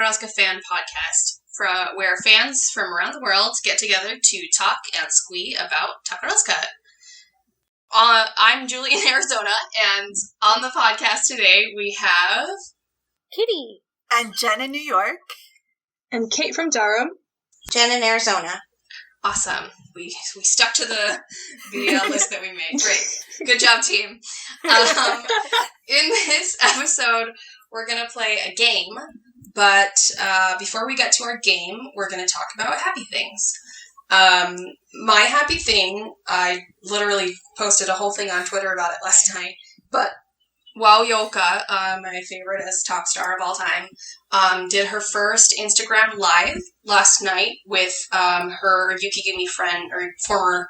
Takarazuka fan podcast, where fans from around the world get together to talk and squee about Takarazuka. I'm Julie in Arizona, and on the podcast today we have... Kitty. And Jenn in New York. And Kate from Durham. Jenn in Arizona. Awesome. We stuck to the list that we made. Great. Good job, team. In this episode, we're going to play a game, but before we get to our game, we're going to talk about happy things. My happy thing, I literally posted a whole thing on Twitter about it last night, but Wow Yoka, my favorite as top star of all time, did her first Instagram live last night with her Yukigumi friend, or former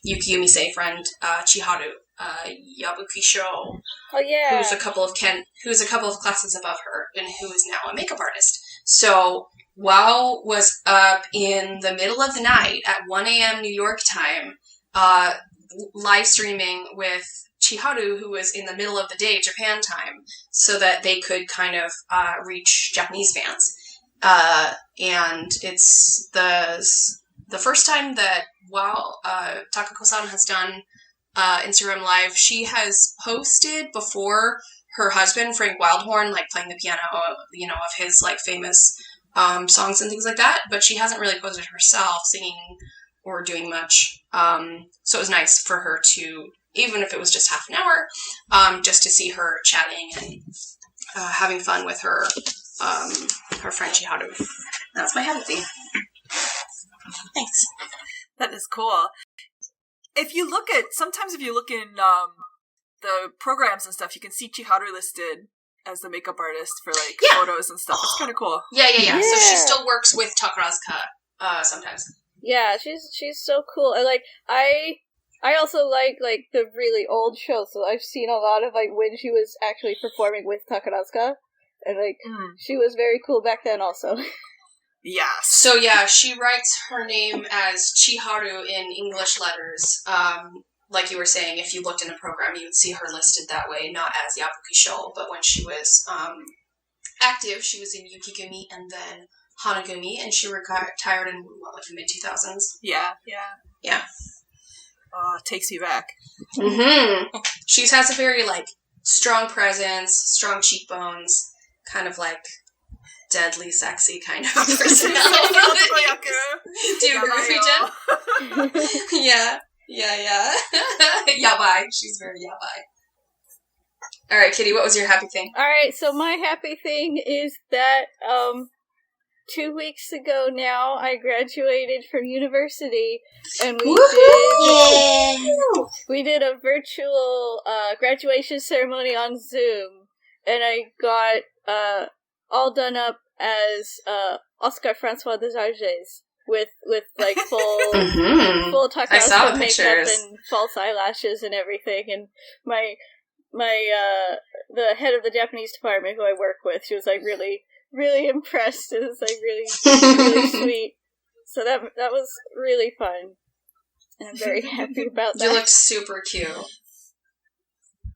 Yukigumi-sei friend, Chiharu Yabukisho. Oh yeah. Who's a couple of classes above her, and who is now a makeup artist. So Wow was up in the middle of the night at 1 a.m. New York time, live streaming with Chiharu, who was in the middle of the day, Japan time, so that they could kind of reach Japanese fans. And it's the first time that Takako-san has done Instagram Live. She has posted before her husband, Frank Wildhorn, like playing the piano, of his like famous songs and things like that, but she hasn't really posted herself singing or doing much. So it was nice for her to, even if it was just half an hour, just to see her chatting and having fun with her friend Chiharu. That's my happy thing. Thanks. That is cool. Sometimes if you look in the programs and stuff, you can see Chiharu listed as the makeup artist for photos and stuff. It's kind of cool. Yeah. So she still works with Takarazuka sometimes. Yeah, she's so cool. And I also like the really old shows, so I've seen a lot of when she was actually performing with Takarazuka, and she was very cool back then also. Yes. So yeah, she writes her name as Chiharu in English letters. Like you were saying, if you looked in a program, you would see her listed that way, not as Yabukisho, but when she was active, she was in Yukigumi and then Hanagumi, and she retired in the mid-2000s. Yeah. Oh, it takes me back. Mm-hmm. She has a very, strong presence, strong cheekbones, kind of, deadly sexy kind of personality. Do you agree with me, Jen? Yeah. Yabai. She's very yabai. Alright, Kitty, what was your happy thing? Alright, so my happy thing is that, 2 weeks ago now, I graduated from university, and we did a virtual graduation ceremony on Zoom, and I got all done up as Oscar Francois Desarges with full full Takarazuka makeup and false eyelashes and everything, and my the head of the Japanese department who I work with, she was really impressed. It was really sweet. So that was really fun. And I'm very happy about that. You looked super cute.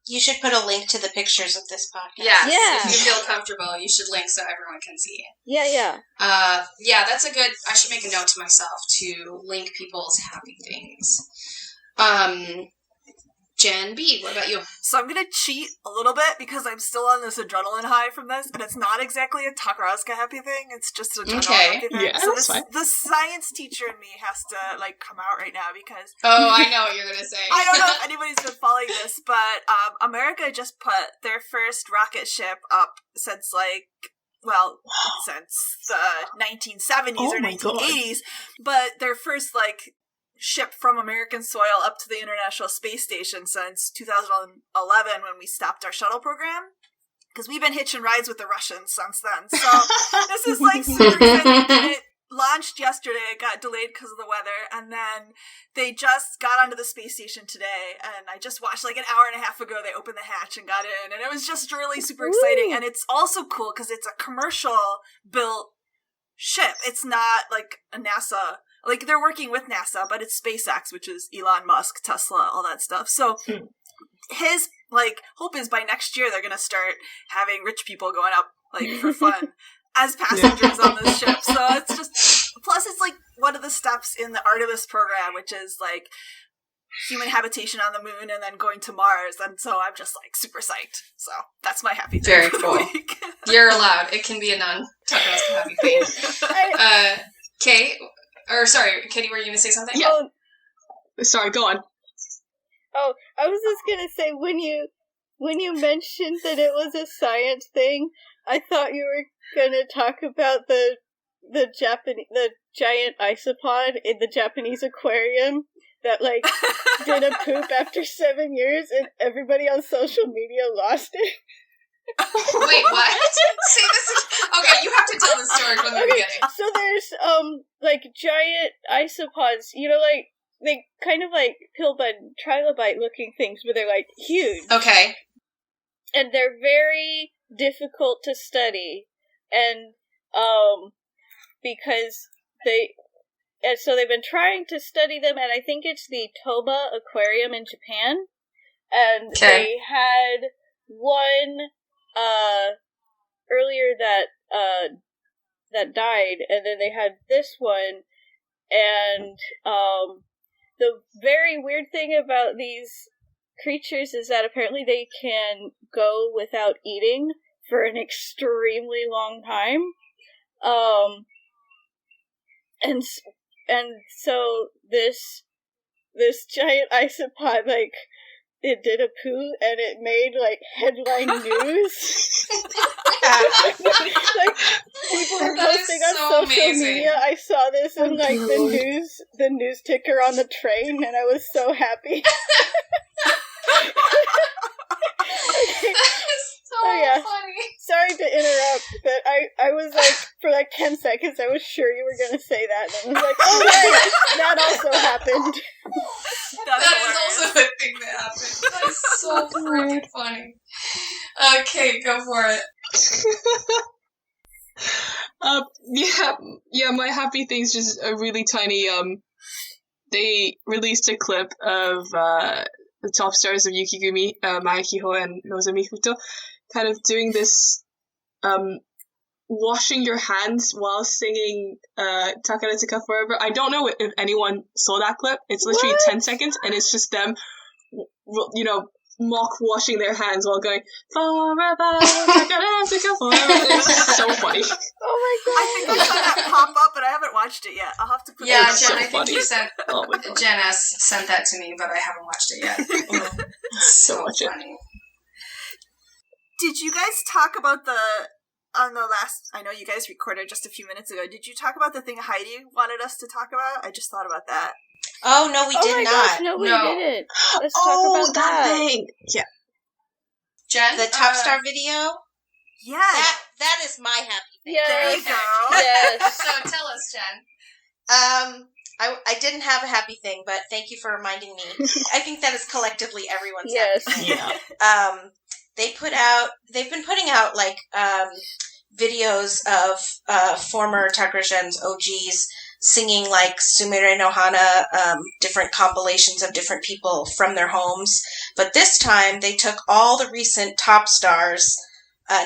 You should put a link to the pictures of this podcast. Yeah. If you feel comfortable, you should link so everyone can see it. Yeah. Yeah, that's a good... I should make a note to myself to link people's happy things. Jen B, what about you? So I'm going to cheat a little bit because I'm still on this adrenaline high from this, and it's not exactly a Takarazuka happy thing, it's just a general happy thing. Yeah, so that's fine. The science teacher in me has to, come out right now because... Oh, I know what you're going to say. I don't know if anybody's been following this, but America just put their first rocket ship up since, since the 1970s or 1980s, but their first, ship from American soil up to the International Space Station since 2011 when we stopped our shuttle program. Because we've been hitching rides with the Russians since then. So this is super exciting. It launched yesterday. It got delayed because of the weather. And then they just got onto the space station today. And I just watched an hour and a half ago, they opened the hatch and got in. And it was just really super exciting. And it's also cool because it's a commercial built ship. It's not a NASA... they're working with NASA, but it's SpaceX, which is Elon Musk, Tesla, all that stuff. So his, hope is by next year they're going to start having rich people going up, for fun. as passengers on this ship. So it's just, plus it's like one of the steps in the Artemis program, which is like human habitation on the moon and then going to Mars. And so I'm just like super psyched. So that's my happy thing. Very for cool. the week. You're allowed. It can be a non-Tucker's happy thing. Kate, or sorry, Katie, were you going to say something? Yeah. Sorry, go on. Oh, I was just gonna say, when you mentioned that it was a science thing, I thought you were gonna talk about the giant isopod in the Japanese aquarium that like did a poop after 7 years, and everybody on social media lost it. Wait, what? See, this is... Okay, you have to tell the story from the beginning. So there's, like, giant isopods, you know, like, they kind of like pillbud, trilobite-looking things, but they're, like, huge. Okay. And they're very difficult to study, and, because and so they've been trying to study them, and I think it's the Toba Aquarium in Japan, and they had one, earlier that died, and then they had this one, and, the very weird thing about these creatures is that apparently they can go without eating for an extremely long time, and so this giant isopod, like, it did a poo, and it made, like, headline news. Like, people were posting on social media. I saw this in, like, the news ticker on the train, and I was so happy. Funny. Sorry to interrupt, but I was like, for like 10 seconds, I was sure you were going to say that, and I was like, oh right, that also happened. That is also a thing that happened. That is so freaking funny. Okay, go for it. Yeah, my happy thing's just a really tiny, they released a clip of, the top stars of Yukigumi, Mayakiho and Nozomi Futo, kind of doing this, washing your hands while singing, Takara Taka Forever. I don't know if anyone saw that clip. It's literally 10 seconds, and it's just them, you know, mock washing their hands while going, Forever, Takara Taka Forever. It's just so funny. Oh my god. I think I saw that pop up, but I haven't watched it yet. I'll have to put it Yeah, on. Jen, so I think funny. you sent... Oh my god. Jen S. sent that to me, but I haven't watched it yet. So funny. Did you guys talk about on the last, I know you guys recorded just a few minutes ago, did you talk about the thing Heidi wanted us to talk about? I just thought about that. Oh, no, we did not. Gosh, no, we didn't. Let's talk about that thing! Yeah. Jen? The Top Star video? Yes. That is my happy thing. Yes. There you go. Yes. So tell us, Jen. I didn't have a happy thing, but thank you for reminding me. I think that is collectively everyone's Yes. happy thing. Yeah. They've been putting out, like, videos of former Takurashen's OGs singing, like, Sumire no Hana, different compilations of different people from their homes. But this time, they took all the recent top stars,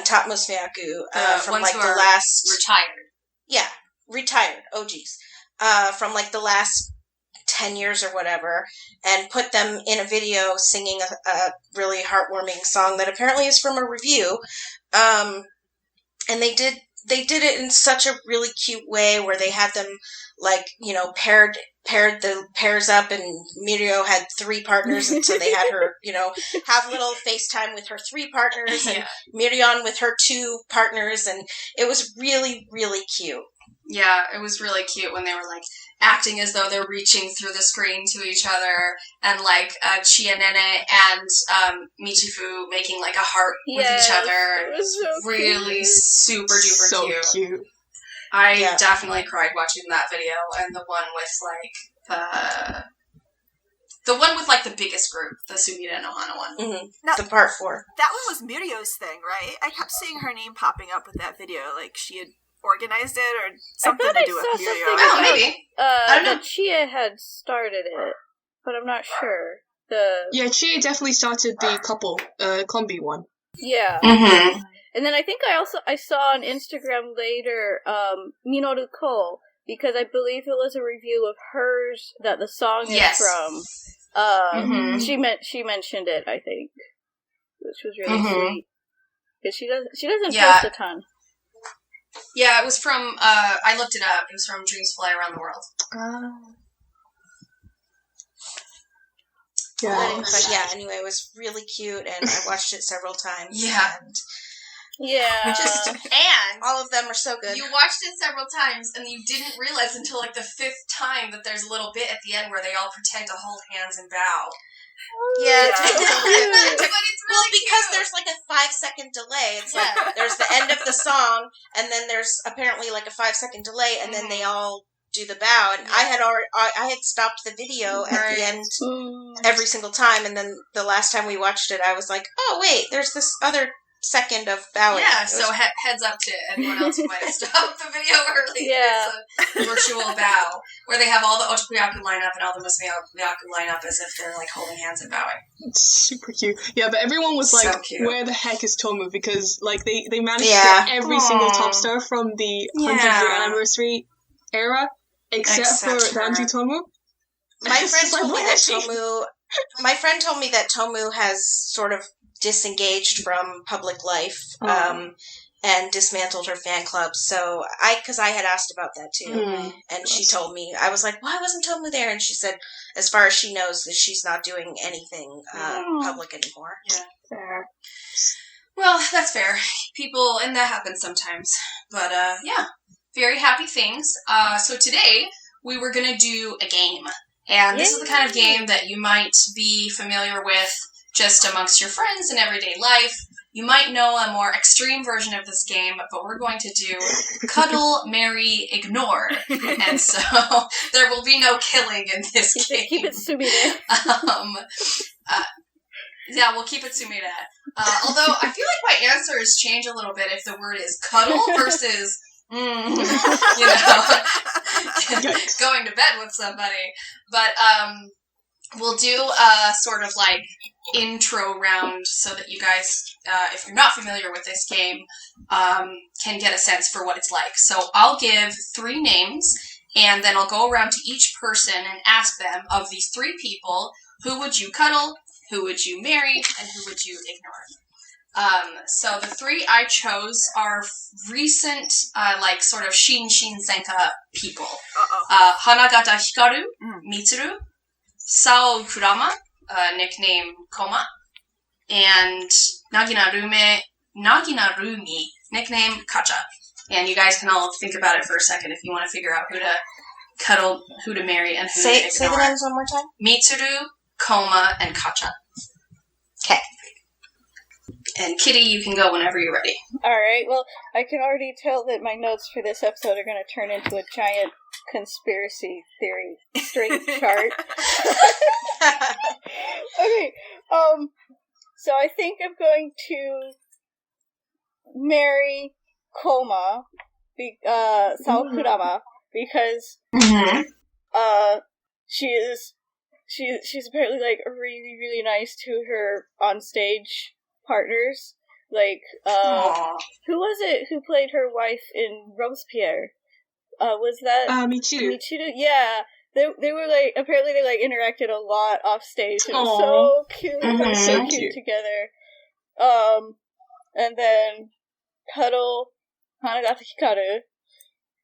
top musmeaku, from, like, the last... Retired. Yeah, retired OGs. From, like, the last 10 years or whatever, and put them in a video singing a really heartwarming song that apparently is from a review. And they did it in such a really cute way where they had them, like, you know, paired the pairs up, and Mirio had 3 partners, and so they had her, you know, have little FaceTime with her 3 partners, and Mirion with her 2 partners, and it was really, really cute. Yeah, it was really cute when they were, like, acting as though they're reaching through the screen to each other, and, like, Chianene and Michifu making, like, a heart with each other. It was so really cute. super duper So cute. I definitely cried watching that video, and the one with, like, the one with, like, the biggest group, the Sumire no Hana one. Mm-hmm. Now, the part 4. That one was Mirio's thing, right? I kept seeing her name popping up with that video, like she had organized it or something to do with Mirio. Oh, maybe. I don't know. That Chia had started it, but I'm not sure. Yeah, Chie definitely started the couple, combi one. Yeah. Mm-hmm. And then I think I saw on Instagram later, Minoru Ko, because I believe it was a review of hers that the song is from. She mentioned it, I think, which was really sweet. Because she doesn't post a ton. Yeah, it was from, I looked it up, it was from Dreams Fly Around the World. Yeah. But yeah, anyway, it was really cute, and I watched it several times. Yeah. And And all of them are so good. You watched it several times, and you didn't realize until like the 5th time that there's a little bit at the end where they all pretend to hold hands and bow. Yeah. But it's really well, because cute. there's like a 5-second delay. It's like there's the end of the song, and then there's apparently like a 5-second delay, and then they all do the bow. And I had stopped the video at the end every single time, and then the last time we watched it, I was like, oh wait, there's this other second of bowing. Yeah, so heads up to anyone else who might have stopped the video early. Yeah. It's a virtual bow where they have all the otakuyaku line up and all the musumeyaku line up as if they're like holding hands and bowing. It's super cute. Yeah, but everyone was So like, cute. where the heck is Tomu? Because like they managed to get every single top star from the 100th year anniversary era, except for Ranji Tomu. My friend told me that Tomu. My friend told me that Tomu has sort of disengaged from public life and dismantled her fan club. So because I had asked about that too, and she told me, I was like, why wasn't Tomu there? And she said, as far as she knows, that she's not doing anything public anymore. Yeah, fair. Well, that's fair. People, and that happens sometimes. But yeah, very happy things. So today we were gonna do a game, and this is the kind of game that you might be familiar with just amongst your friends in everyday life. You might know a more extreme version of this game, but we're going to do Cuddle, Marry, Ignore. And so there will be no killing in this game. Keep it sumire. Yeah, we'll keep it sumire. Although I feel like my answers change a little bit if the word is cuddle versus, going to bed with somebody. But we'll do a sort of like intro round so that you guys, if you're not familiar with this game, can get a sense for what it's like. So I'll give 3 names, and then I'll go around to each person and ask them, of these 3 people, who would you cuddle, who would you marry, and who would you ignore? So the 3 I chose are recent, like sort of Shin Senka people. Hanagata Hikaru, Mitsuru, Sao Kurama, nickname Koma, and Nagina Rumi, nickname Kacha. And you guys can all think about it for a second if you want to figure out who to cuddle, who to marry, and who to ignore. Say the names one more time. Mitsuru, Koma, and Kacha. Okay. And Kitty, you can go whenever you're ready. Alright, well, I can already tell that my notes for this episode are going to turn into a giant conspiracy theory straight chart. Okay, so I think I'm going to marry Koma, Sao Kurama, because she's apparently like really, really nice to her onstage partners. Like, who was it who played her wife in Robespierre? Was that Michiru? Michiru? Yeah. They were like, apparently they like interacted a lot off stage. It was so cute. So cute together. And then Cuddle Hanagata Hikaru.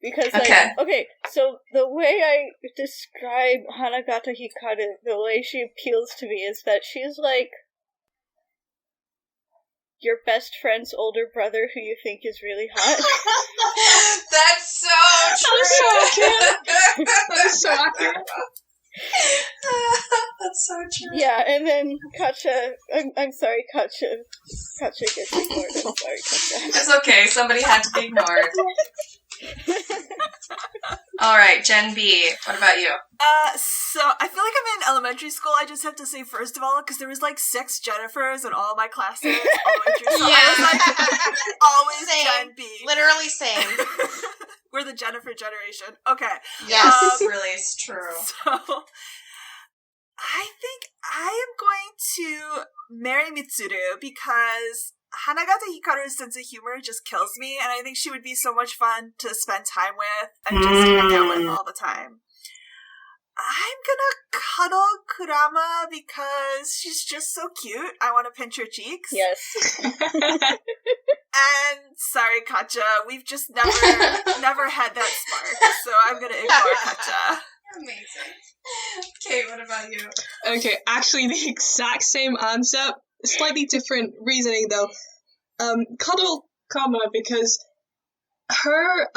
Because okay, so the way I describe Hanagata Hikaru, the way she appeals to me is that she's like your best friend's older brother who you think is really hot. That's so true. That is so accurate. That's so true. Yeah, and then Kacha, I'm sorry, Kacha gets ignored. I'm sorry, Kacha. It's okay, somebody had to be ignored. Alright, Gen B, what about you? So I feel like I'm in elementary school. I just have to say, first of all, because there was like 6 Jennifers in all my classes elementary. So I was like, always Same. Gen B. Literally same. We're the Jennifer generation. Okay. Yes, it really is true. So I think I am going to marry Mitsuru because Hanagata Hikaru's sense of humor just kills me, and I think she would be so much fun to spend time with and just hang out with all the time. I'm gonna cuddle Kurama because she's just so cute. I want to pinch her cheeks. Yes. And sorry, Katja, we've just never had that spark, so I'm gonna ignore Katja. Amazing. Okay, what about you? Okay, actually the exact same answer. Slightly different reasoning though. Cuddle Kama because her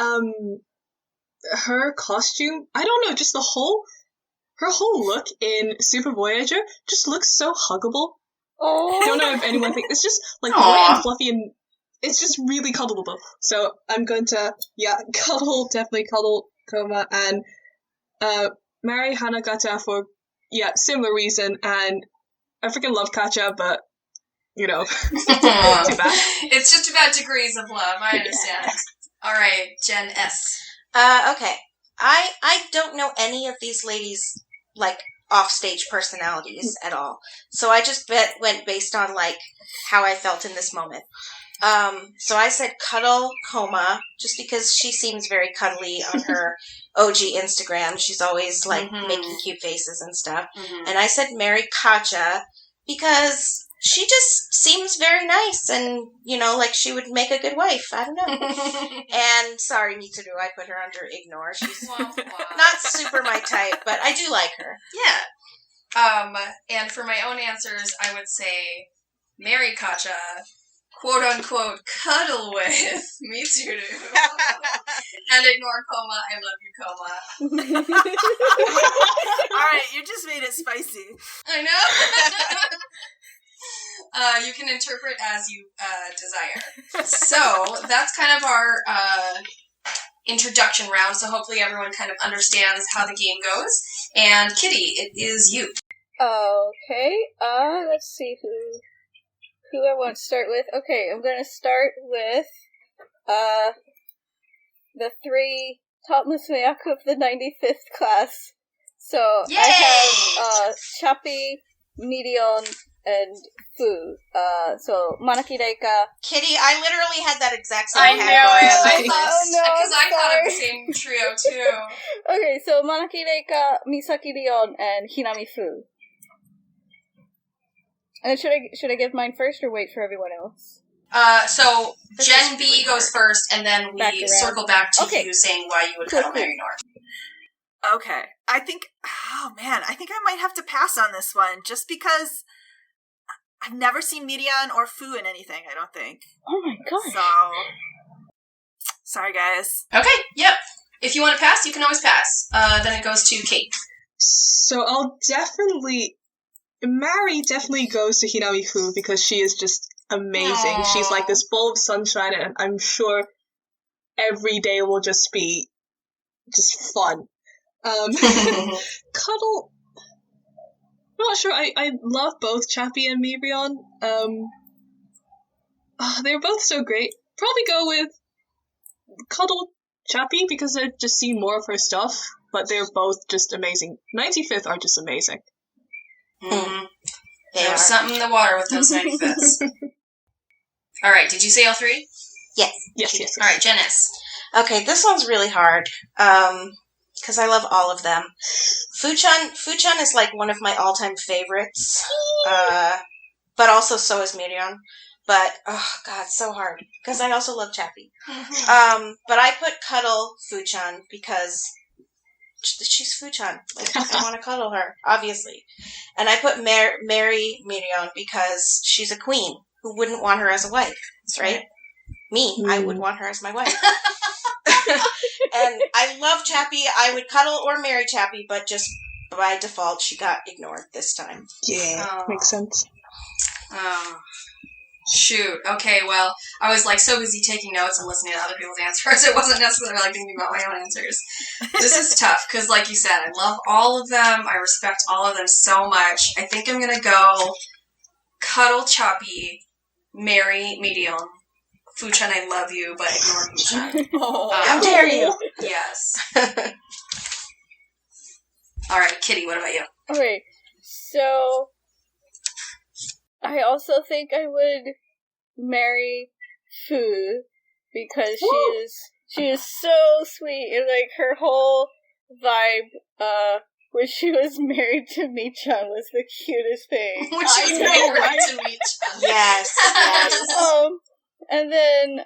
costume, I don't know, just her whole look in Super Voyager just looks so huggable. Oh. I don't know if anyone thinks it's just like Aww. white and fluffy and it's just really cuddleable. So I'm going to definitely cuddle Koma and marry Hanagata for similar reason, and I freaking love Katja, but too bad. It's just about degrees of love, I understand. All right, Jenn S. Okay. I don't know any of these ladies, like, off-stage personalities at all. So I just went based on, like, how I felt in this moment. So I said cuddle Koma, just because she seems very cuddly on her OG Instagram. She's always, like, making cute faces and stuff. Mm-hmm. And I said marry Katja, because she just seems very nice and, like she would make a good wife. I don't know. And sorry, Mitsuru, I put her under ignore. She's not super my type, but I do like her. Yeah. And for my own answers, I would say marry Katja, quote unquote, cuddle with Mitsuru, and ignore Koma. I love you, Koma. Alright, you just made it spicy. I know. You can interpret as you desire. So, that's kind of our introduction round, so hopefully everyone kind of understands how the game goes. And Kitty, it is you. Okay, let's see who I want to start with. Okay, I'm gonna start with the 3 top Musumeyaku of the 95th class. So, Yay! I have Chappie, Midion, and Fu. So Manaki Reika. Kitty, I literally had that exact same I category. know. Because I thought of the same trio too. Okay, so Manaki Reika, Misaki Rion, and Hinami Fu. And should I give mine first or wait for everyone else? So Jenn B goes first, and then we circle back to you saying why you would cuddle Mary North. Okay. I think I might have to pass on this one, just because I've never seen Midian or Fu in anything, I don't think. Oh my gosh. So, sorry guys. Okay, yep. If you want to pass, you can always pass. Then it goes to Kate. So Mary definitely goes to Hinami Fu because she is just amazing. Aww. She's like this ball of sunshine, and I'm sure every day will just be just fun. Cuddle, not sure. I love both Chappie and Mibrion. They're both so great. Probably go with Cuddle Chappie because I've just seen more of her stuff, but they're both just amazing. 95th are just amazing. Mm-hmm. There's something in the water with those 95ths. Alright, did you say all 3? Yes. Alright, Jenn S. Okay, this one's really hard. Because I love all of them. Fuchan is like one of my all-time favorites. But also so is Miriam. But, oh god, so hard. Because I also love Chappie. But I put Cuddle Fuchan because she's Fuchan. Like, I want to cuddle her, obviously. And I put marry Miriam because she's a queen. Who wouldn't want her as a wife? That's right. Me, I would want her as my wife. And I love Chappie. I would cuddle or marry Chappie, but just by default, she got ignored this time. Yeah, makes sense. Oh, shoot. Okay, well, I was like so busy taking notes and listening to other people's answers, it wasn't necessarily like thinking about my own answers. This is tough because, like you said, I love all of them. I respect all of them so much. I think I'm gonna go cuddle Chappie, marry Medium. Fuchan, I love you, but ignore Fuchan. How dare you? Yes. Alright, Kitty, what about you? Okay, so I also think I would marry Fu because she is so sweet, and like her whole vibe when she was married to Mi-chan was the cutest thing. When she was married to Mi-chan. Yes, yes. And then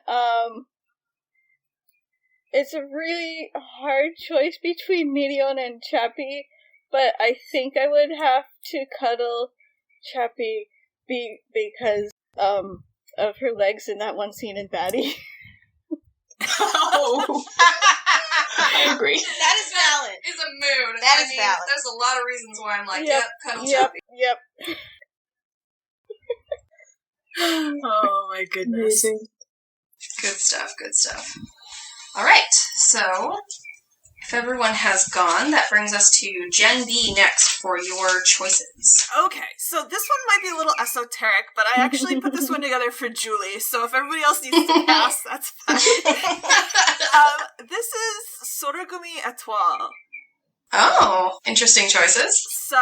it's a really hard choice between Mion and Chappie, but I think I would have to cuddle Chappie because of her legs in that one scene in Batty. Oh. I agree. That is valid. It's a mood. That is valid. There's a lot of reasons why I'm like, yep, cuddle Chappie. Yep. Oh my goodness. Amazing. Good stuff. Alright, so if everyone has gone, that brings us to Gen B next for your choices. Okay, so this one might be a little esoteric, but I actually put this one together for Julie, so if everybody else needs to pass, that's fine. This is Sorogumi Etoile. Oh, interesting choices. So,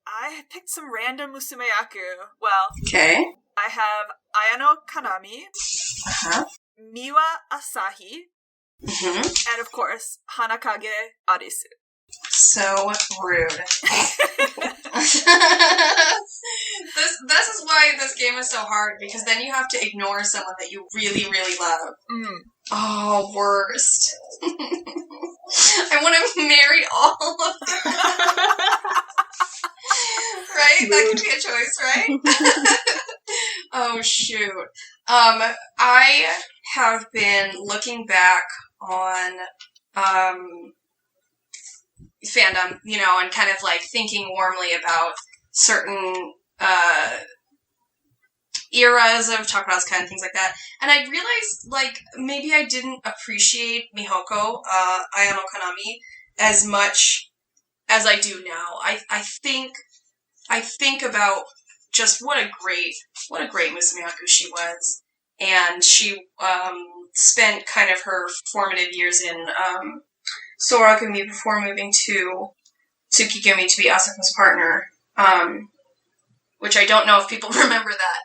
I picked some random musumeyaku. Well, Okay. I have Ayano Kanami, Uh-huh. Miwa Asahi, Mm-hmm. and of course, Hanakage Arisu. So rude. This is why this game is so hard, because then you have to ignore someone that you really, really love. Mm. Oh, worst. I want to marry all of them. Right? That could be a choice, right? Oh, shoot. I have been looking back on fandom, and kind of like thinking warmly about certain eras of Takarazuka and things like that. And I realized, like, maybe I didn't appreciate Mihoko, Ayano Kanami, as much as I do now. I think about just what a great Musumeyaku she was. And she spent kind of her formative years in Soragumi before moving to Tsukigumi to be Asuka's partner, which I don't know if people remember that.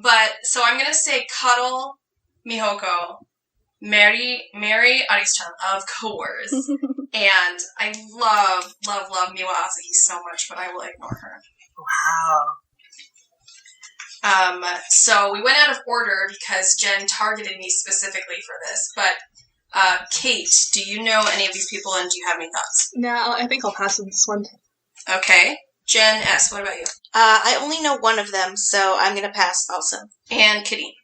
But, so I'm going to say cuddle Mihoko, marry Aris-chan, of course. And I love Miwa Asahi so much, but I will ignore her. Wow. So we went out of order because Jen targeted me specifically for this, but Kate, do you know any of these people, and do you have any thoughts? Nah, I think I'll pass on this one. Okay. Jen S., what about you? I only know one of them, so I'm going to pass also. And Kitty.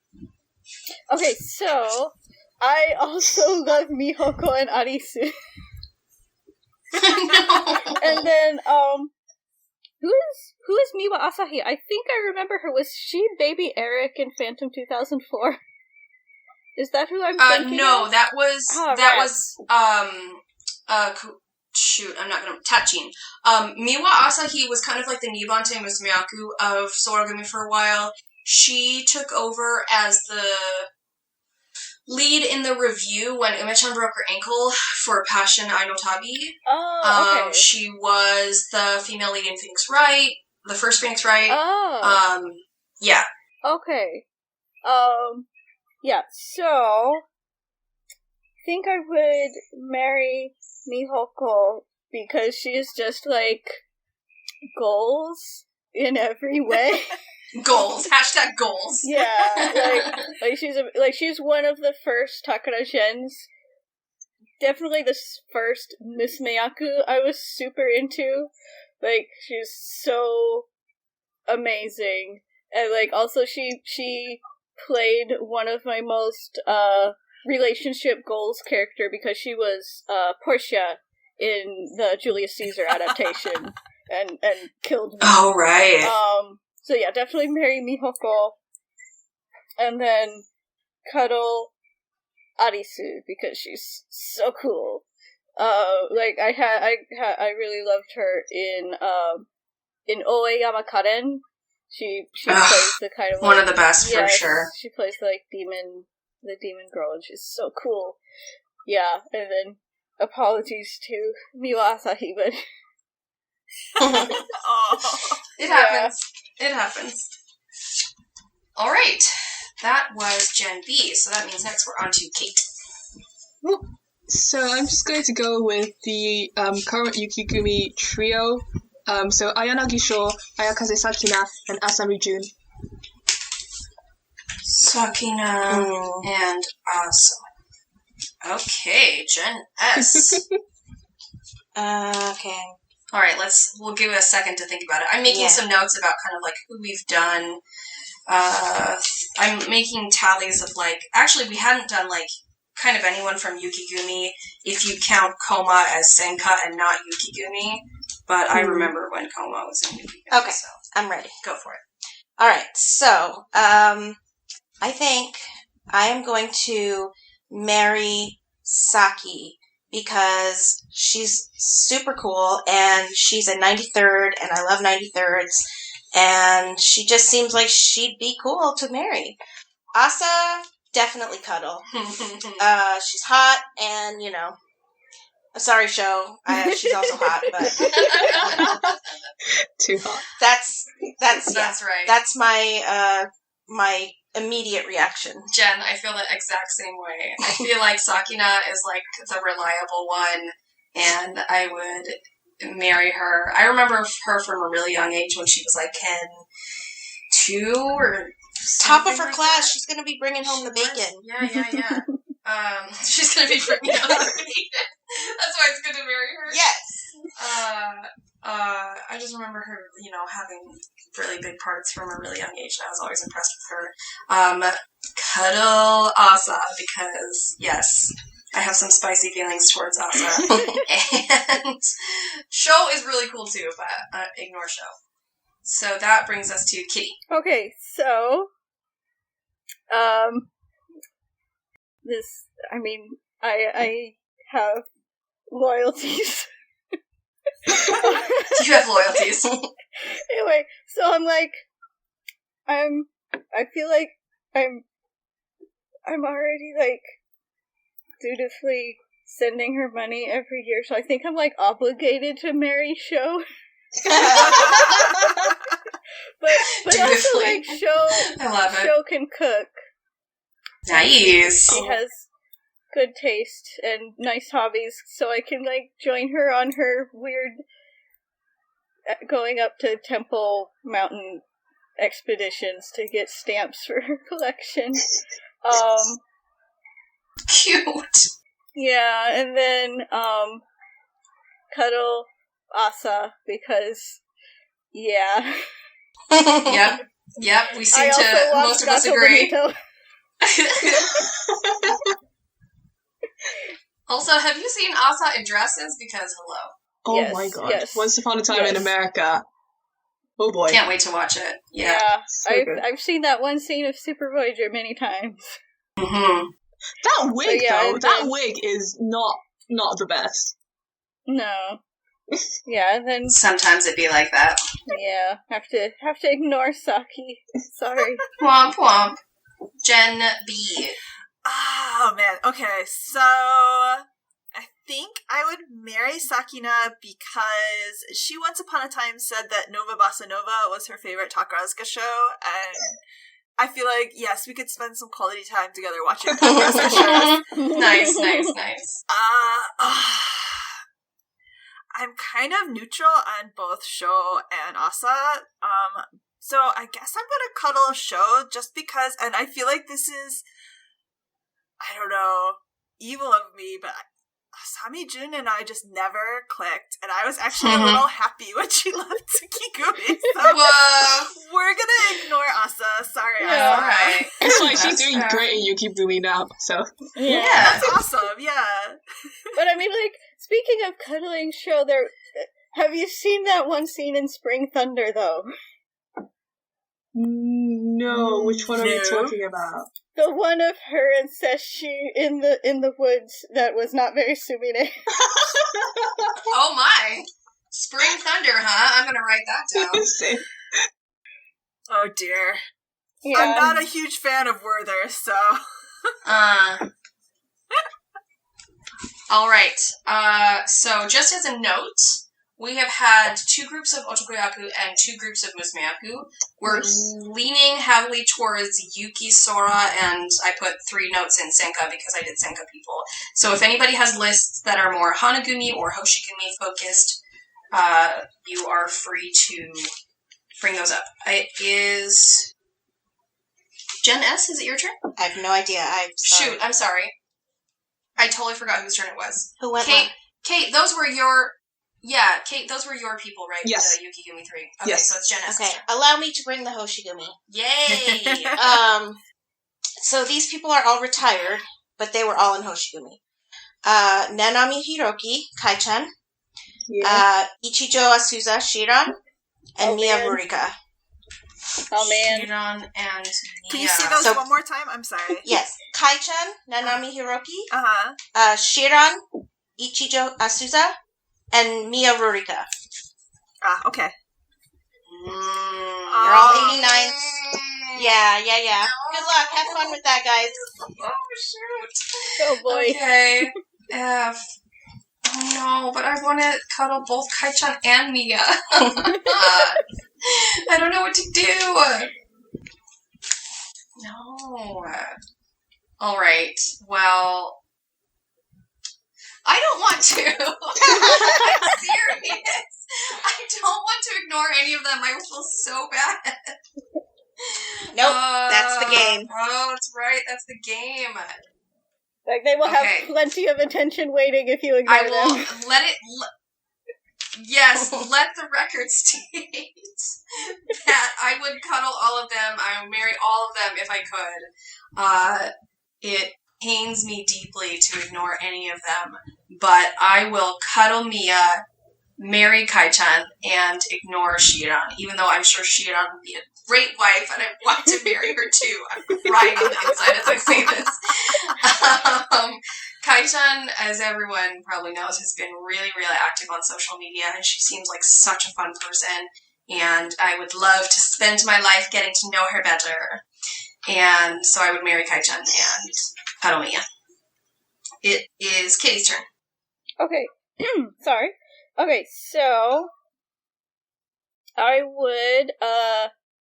Okay, so I also love Mihoko and Arisu. No. And then, who is Miwa Asahi? I think I remember her. Was she Baby Eric in Phantom 2004? Is that who I'm thinking no, of? that was, shoot, I'm not gonna, Tachin. Miwa Asahi was kind of like the Nibante Musumeyaku of Soragumi for a while. She took over as the lead in the review when Ume-chan broke her ankle for Passion Ainotabi. Oh, okay. She was the female lead in Phoenix Wright, the first Phoenix Wright. Oh. Yeah. Okay. Yeah, so I think I would marry Mihoko because she's just like goals in every way. Goals. Hashtag goals. Yeah, she's one of the first Takara gens. Definitely the first Musumeyaku I was super into. Like, she's so amazing. And like also she played one of my most relationship goals character because she was Portia in the Julius Caesar adaptation and killed me. Oh, right. So yeah, definitely marry Mihoko, and then cuddle Arisu because she's so cool. Like I really loved her in Oeyama Karen. She plays the kind of one of the best for sure. She plays the demon girl, and she's so cool. Yeah, and then apologies to Miwa Asahi, but Oh. It happens. It happens. All right. that was Gen B. So that means next we're on to Kate. So I'm just going to go with the current Yukigumi trio. So Ayanagi Sho, Ayakaze Sakina, and Asami Jun. Sakina and Asa. Okay, Gen S. Okay. All right, we'll give it a second to think about it. I'm making some notes about kind of like who we've done. I'm making tallies of like, actually we hadn't done like kind of anyone from Yukigumi if you count Koma as Senka and not Yukigumi, but I remember when Koma was in Yukigumi. Okay, so I'm ready. Go for it. All right, so I think I am going to marry Saki because she's super cool and she's a 93rd and I love 93rds and she just seems like she'd be cool to marry. Asa, definitely Cuddle. She's hot and, you know, sorry, Sho. She's also hot, but Too hot. That's right. That's my my immediate reaction. Jen, I feel the exact same way. I feel like Sakina is like the reliable one, and I would marry her. I remember her from a really young age when she was like 2 or top of her class. She's gonna be bringing home the bacon. Yeah. She's gonna be bringing home the bacon. That's why it's good to marry her. Yes. I just remember her, you know, having really big parts from a really young age, and I was always impressed with her. Cuddle Asa, because, yes, I have some spicy feelings towards Asa. And Sho is really cool, too, but ignore Sho. So that brings us to Kitty. Okay, so, I have loyalties. You have loyalties. Anyway, so I'm like, I feel like I'm already, like, dutifully sending her money every year, so I think I'm, like, obligated to marry Sho. but also, like, Sho can cook. Nice. She has good taste and nice hobbies, so I can, like, join her on her weird going up to Temple Mountain expeditions to get stamps for her collection. Cute. Yeah, and then Cuddle Asa because yeah. Yep. We seem to most of us agree. Also, have you seen Asa in dresses? Because hello. Oh yes, my god. Yes. Once Upon a Time in America. Oh boy. Can't wait to watch it. Yeah. So I've seen that one scene of Super Voyager many times. Mm-hmm. That wig, though, that wig is not the best. No. Yeah, and then sometimes it be like that. Yeah, have to ignore Saki. Sorry. Womp womp. Gen B. Oh man. Okay, so I think I would marry Sakina because she once upon a time said that Nova Bossa Nova was her favorite Takarazuka show, and I feel like, yes, we could spend some quality time together watching Takarazuka shows. Nice. I'm kind of neutral on both Sho and Asa, so I guess I'm gonna cuddle Sho just because, and I feel like this is, I don't know, evil of me, but Asami Jun and I just never clicked, and I was actually a little happy when she left Tsukigumi, so we're gonna ignore Asa. Sorry, Asa. Alright. It's like she's doing great in Yukibumi now, so. Yeah. That's awesome, yeah. But I mean, like, speaking of cuddling Sho, have you seen that one scene in Spring Thunder, though? No, which one are you talking about? The one of her and Seshi in the woods that was not very sumire. Oh my! Spring Thunder, huh? I'm gonna write that down. Oh dear. Yeah. I'm not a huge fan of Werther, so... Alright, so just as a note, we have had 2 groups of Otokoyaku and 2 groups of Musumeyaku. We're leaning heavily towards Yuki Sora, and I put 3 notes in Senka because I did Senka people. So if anybody has lists that are more Hanagumi or Hoshigumi focused, you are free to bring those up. It is Jenn S. Is it your turn? I have no idea. Shoot, I'm sorry. I totally forgot whose turn it was. Who went? Kate, those were your people, right? Yes. The Yukigumi 3. Okay, yes. so it's Jenn S. Okay, allow me to bring the Hoshigumi. Yay! So these people are all retired, but they were all in Hoshigumi. Nanami Hiroki, Kai-chan. Yeah. Ichijo Asuza, Shiran. And Mia Murika. Oh, man. Shiran and Mia. Can you see those one more time? I'm sorry. Yes. Kai-chan, Nanami Hiroki. Uh-huh. Shiran, Ichijo Asuza. And Mia Rurika. Okay. You're all 89. Yeah. Good luck. Have fun with that, guys. Oh, shoot. Oh, boy. Okay. F. Oh, no, but I want to cuddle both Kai-chan and Mia. I don't know what to do. No. All right. Well... I don't want to. I'm serious. I don't want to ignore any of them. I will feel so bad. Nope, that's the game. Oh, that's right. That's the game. Like, they will have plenty of attention waiting if you ignore them. I will let it... Yes, let the record state that I would cuddle all of them. I would marry all of them if I could. It pains me deeply to ignore any of them, but I will cuddle Mia, marry Kai-chan, and ignore Shiran, even though I'm sure Shiran would be a great wife, and I want to marry her too. I'm crying on the inside as I say this. Kai-chan, as everyone probably knows, has been really, really active on social media, and she seems like such a fun person, and I would love to spend my life getting to know her better. And so I would marry Kai-chan and cuddle Mia. It is Kitty's turn. Okay. Sorry. Okay, so I would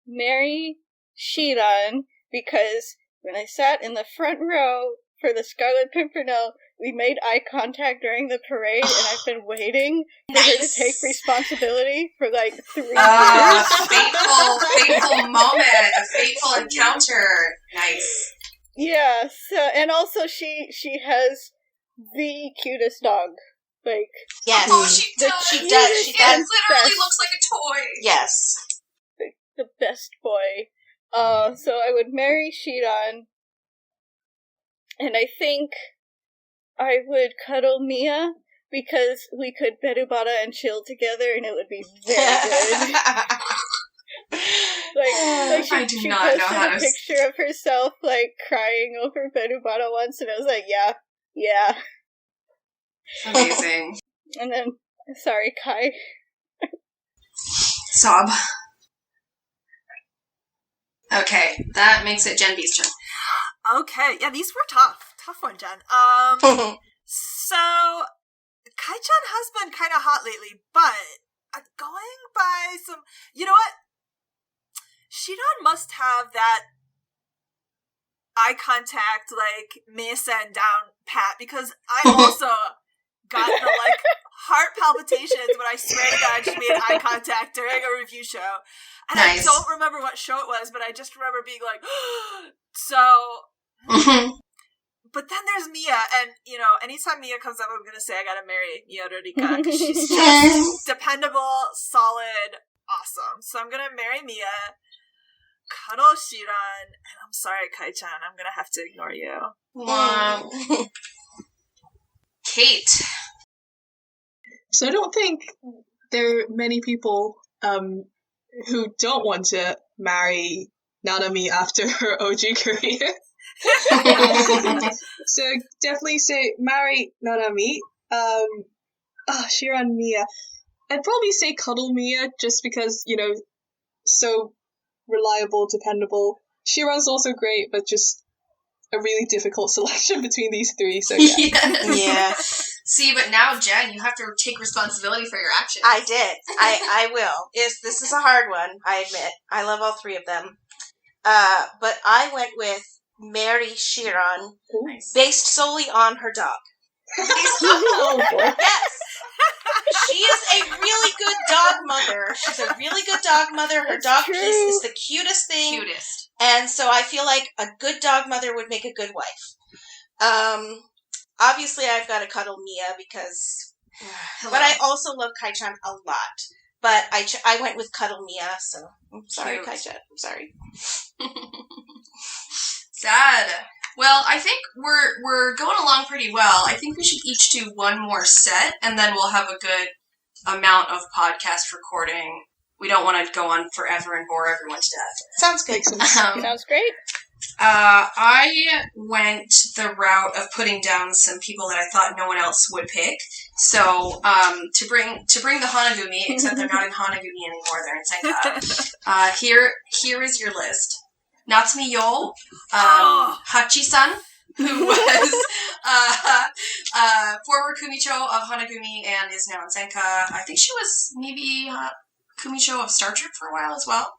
marry Shiran because when I sat in the front row for the Scarlet Pimpernel, we made eye contact during the parade, and I've been waiting for her to take responsibility for like 3 years. Fateful moment, a fateful encounter. Nice. Yeah, so, and also she has the cutest dog. Like, yes. Oh, she does. She does. It literally looks like a toy. Yes. The best boy. So I would marry Shiran, and I think I would cuddle Mia because we could Berubara and chill together, and it would be very good. I do she not know how to... posted a picture of herself, like, crying over Berubara once, and I was like, yeah. Amazing. And then, sorry, Kai. Sob. Okay, that makes it Gen B's turn. Okay, yeah, these were tough. Tough one, Jen. So, Kai-chan has been kind of hot lately, but going by some... You know what? Shiran must have that eye contact, like, Mei-san down pat, because I also got the, like, heart palpitations when I swear to God she made eye contact during a review show. And nice. I don't remember what show it was, but I just remember being like, so... But then there's Mia, and, you know, anytime Mia comes up, I'm gonna say I gotta marry Mia Rurika, because she's just dependable, solid, awesome. So I'm gonna marry Mia, cuddle Shiran, and I'm sorry, Kai-chan, I'm gonna have to ignore you. Wow. Kate. So I don't think there are many people who don't want to marry Nanami after her OG career. So definitely say marry Nanami. Shiran Mia. I'd probably say cuddle Mia just because, you know, so reliable, dependable. Shiran's also great, but just a really difficult selection between these three, so yeah. Yeah. See, but now, Jen, you have to take responsibility for your actions. I did. I will. This is a hard one, I admit. I love all three of them. But I went with Mary Chiron, based solely on her dog. Oh, boy. Yes! She is a really good dog mother. She's a really good dog mother. Her dog piece is the cutest thing. Cutest. And so I feel like a good dog mother would make a good wife. Obviously I've got to cuddle Mia because... But I also love Kai-chan a lot. But I went with Cuddle Mia, so I'm sorry, Kai-chan. I'm sorry. Sad. Well, I think we're going along pretty well. I think we should each do one more set, and then we'll have a good amount of podcast recording. We don't want to go on forever and bore everyone to death. Sounds good. Sounds great. I went the route of putting down some people that I thought no one else would pick. So, to bring the Hanagumi, except they're not in Hanagumi anymore, they're in Senka. Here is your list. Natsumi Yo, Hachi-san, who was former Kumicho of Hanagumi and is now in Senka. I think she was maybe Kumicho of Star Trek for a while as well.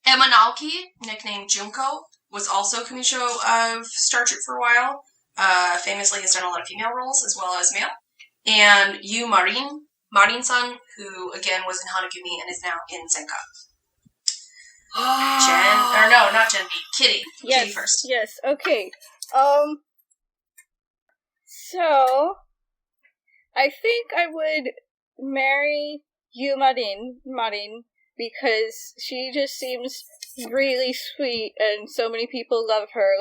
Emma Naoki, nicknamed Junko, was also Kumicho of Star Trek for a while. Famously has done a lot of female roles as well as male. And Yu Marin-san, who again was in Hanagumi and is now in Senka. Not Jen B. Kitty. Yes, Kitty first. Yes, okay. So, I think I would marry Yu Marin, because she just seems really sweet, and so many people love her.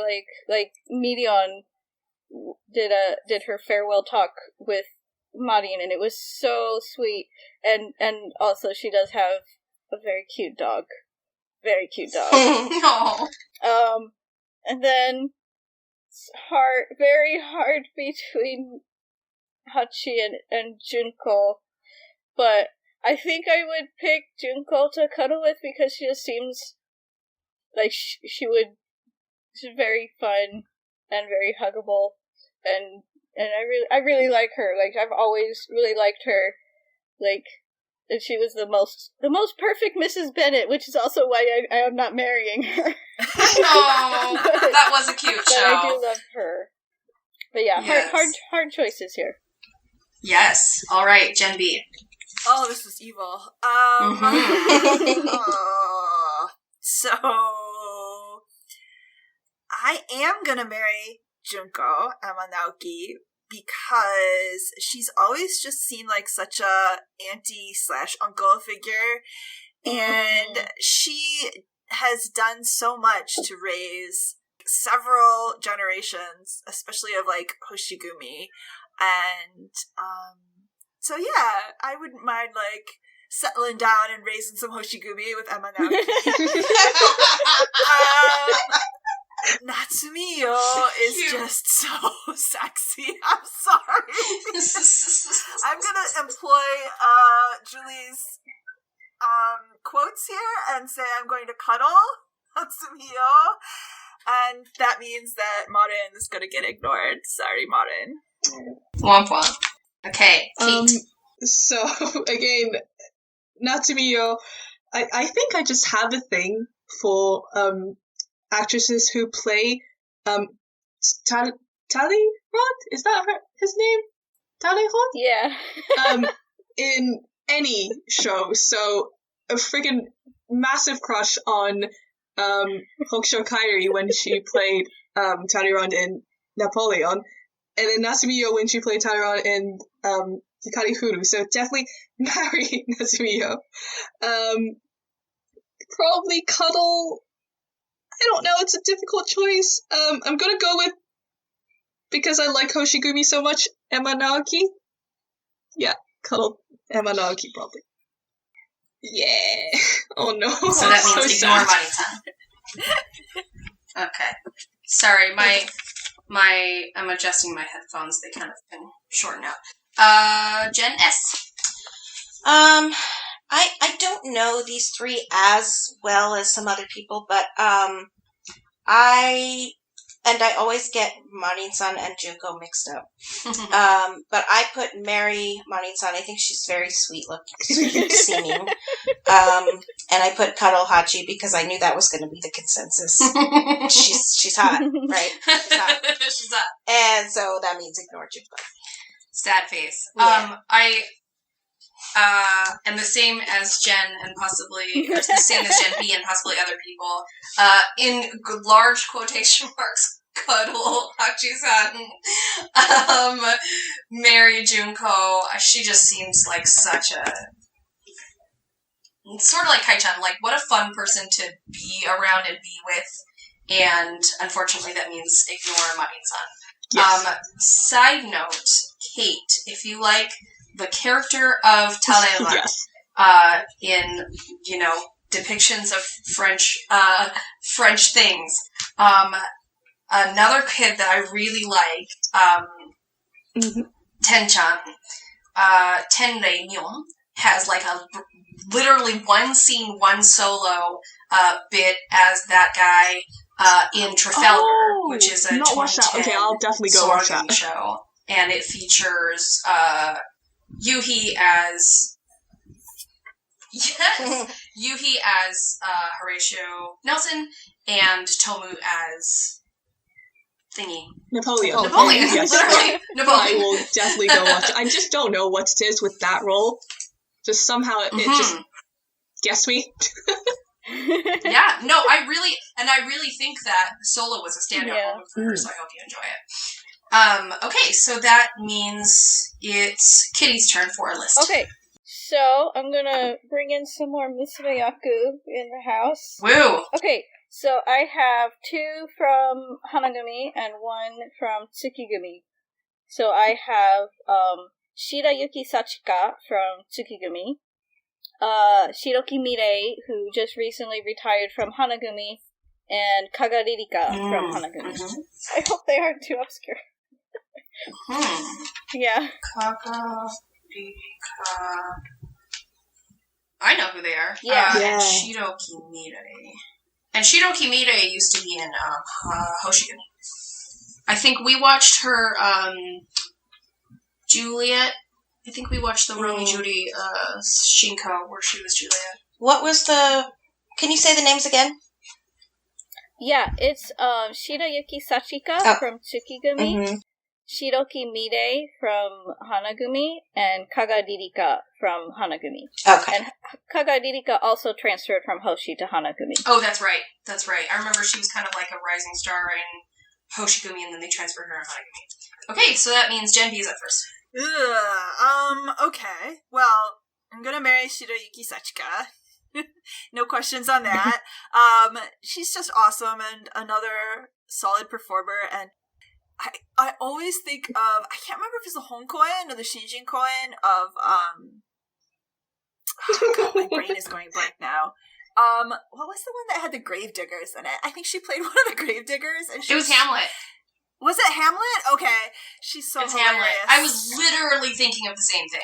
Like Mion did her farewell talk with Marin, and it was so sweet. And also she does have a very cute dog. Very cute dog. No. And then it's very hard between Hachi and Junko, but I think I would pick Junko to cuddle with because she just seems like she's very fun and very huggable, and I really like her. Like, I've always really liked her. Like, and she was the most perfect Mrs. Bennet, which is also why I am not marrying her. No, that was a cute show. But I do love her. But yeah, yes. hard choices here. Yes. All right, Gen B. Oh, this is evil. So I am gonna marry Junko Emma Naoki because she's always just seemed like such a auntie/uncle figure, and she has done so much to raise several generations, especially of like Hoshigumi, and so yeah, I wouldn't mind like settling down and raising some Hoshigumi with Emma Naoki. Natsumiyo is just so sexy. I'm sorry. I'm gonna employ Julie's quotes here and say I'm going to cuddle Natsumiyo, and that means that Marin is gonna get ignored. Sorry, Marin. Womp womp. Okay, Kate. So again, Natsumiyo, I think I just have a thing for actresses who play Talleyrand? Is that his name? Talleyrand? Yeah. In any show. So a friggin' massive crush on Hokusho Kairi when she played Talleyrand in Napoleon, and then Natsumiyo when she played Talleyrand in Hikari Huru. So definitely marry Natsumiyo. Probably cuddle. I don't know, it's a difficult choice. I'm gonna go with, because I like Hoshigumi so much, Emma Naoki. Yeah, cuddle Emma Naoki, probably. Yeah. Oh no. So that means so ignore sad. Money-san. Okay. Sorry, I'm adjusting my headphones. They kind of been shortened out. Gen S. I don't know these three as well as some other people, but I and I always get Marin-san and Junko mixed up. But I put Mary Marin-san. I think she's very sweet seeming. And I put Cuddle Hachi because I knew that was going to be the consensus. She's hot, right? She's hot. She's hot. And so that means ignore Junko. Sad face. Yeah. I am the same as Jen and possibly, or the same as Gen B and possibly other people. In large quotation marks, Cuddle Hachi-san. Mary Junko. She just seems like such a... Sort of like Kai-chan. Like, what a fun person to be around and be with. And unfortunately that means ignore Marin-san. Yes. Side note, Kate, if you like the character of Talleyrand, Yes. in, depictions of French things, another kid that I really like, Ten-chan, Tenrei Mion, has like a literally one scene, one solo bit as that guy in Trafalgar, which is a not watched that. 2010 Okay, I'll definitely go watch sorghum that. show, and it features Yuhi as Horatio Nelson and Tomu as thingy. Napoleon. Yes. Literally. I Napoleon. will definitely go watch it. I just don't know what it is with that role. Just somehow it just gets me. Yeah, no, I really think that solo was a standout moment for her, so I hope you enjoy it. Okay, so that means it's Kitty's turn for a list. Okay, so I'm gonna bring in some more Musumeyaku in the house. Woo! Okay, so I have 2 from Hanagumi and 1 from Tsukigumi. So I have Shirayuki Sachika from Tsukigumi, Shiroki Mirei, who just recently retired from Hanagumi, and Kagarika from Hanagumi. I hope they aren't too obscure. Yeah. Kagarika. I know who they are. Yeah. And Shiroki Mirei. And Shiroki Mirei used to be in Hoshigami. I think we watched her Juliet. I think we watched the Romeo and Judy Shinko where she was Juliet. What was can you say the names again? Yeah, it's Shirayuki Sachika from Tsukigumi, Shiroki Mirei from Hanagumi, and Kagarika from Hanagumi. Okay. And Kagarika also transferred from Hoshi to Hanagumi. Oh, that's right. That's right. I remember she was kind of like a rising star in Hoshigumi, and then they transferred her to Hanagumi. Okay, so that means Gen B is up first. Okay. Well, I'm gonna marry Shirayuki Sachika. No questions on that. She's just awesome and another solid performer, and I always think of, I can't remember if it's the Honkoen or the Shinjin Koen of God, my brain is going blank now. What was the one that had the gravediggers in it? I think she played one of the gravediggers, and It was Hamlet. Was it Hamlet? Okay. She's so It's hilarious. Hamlet. I was literally thinking of the same thing.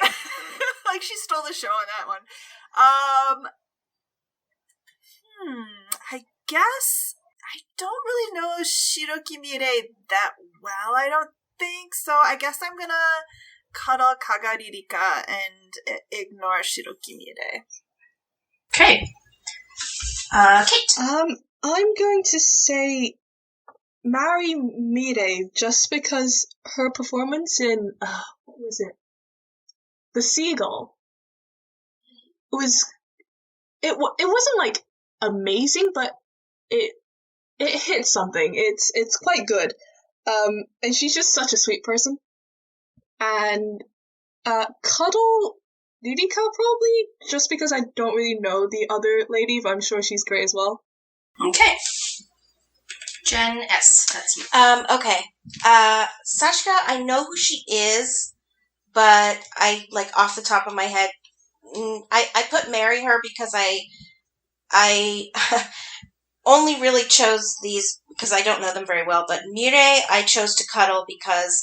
Like, she stole the show on that one. I guess I don't really know Shiroki Mirei that well, I don't think. So I guess I'm gonna cuddle Kagarika and ignore Shiroki Mirei. Okay. Kate. I'm going to say marry Mirei just because her performance in what was it? The Seagull. It wasn't like amazing, but it hit something. It's quite good. And she's just such a sweet person. And Cuddle Ririka probably, just because I don't really know the other lady, but I'm sure she's great as well. Okay. Gen S, that's you. Okay. Sachika, I know who she is, but I, like, off the top of my head, I put marry her because I only really chose these because I don't know them very well, but Mirei I chose to cuddle because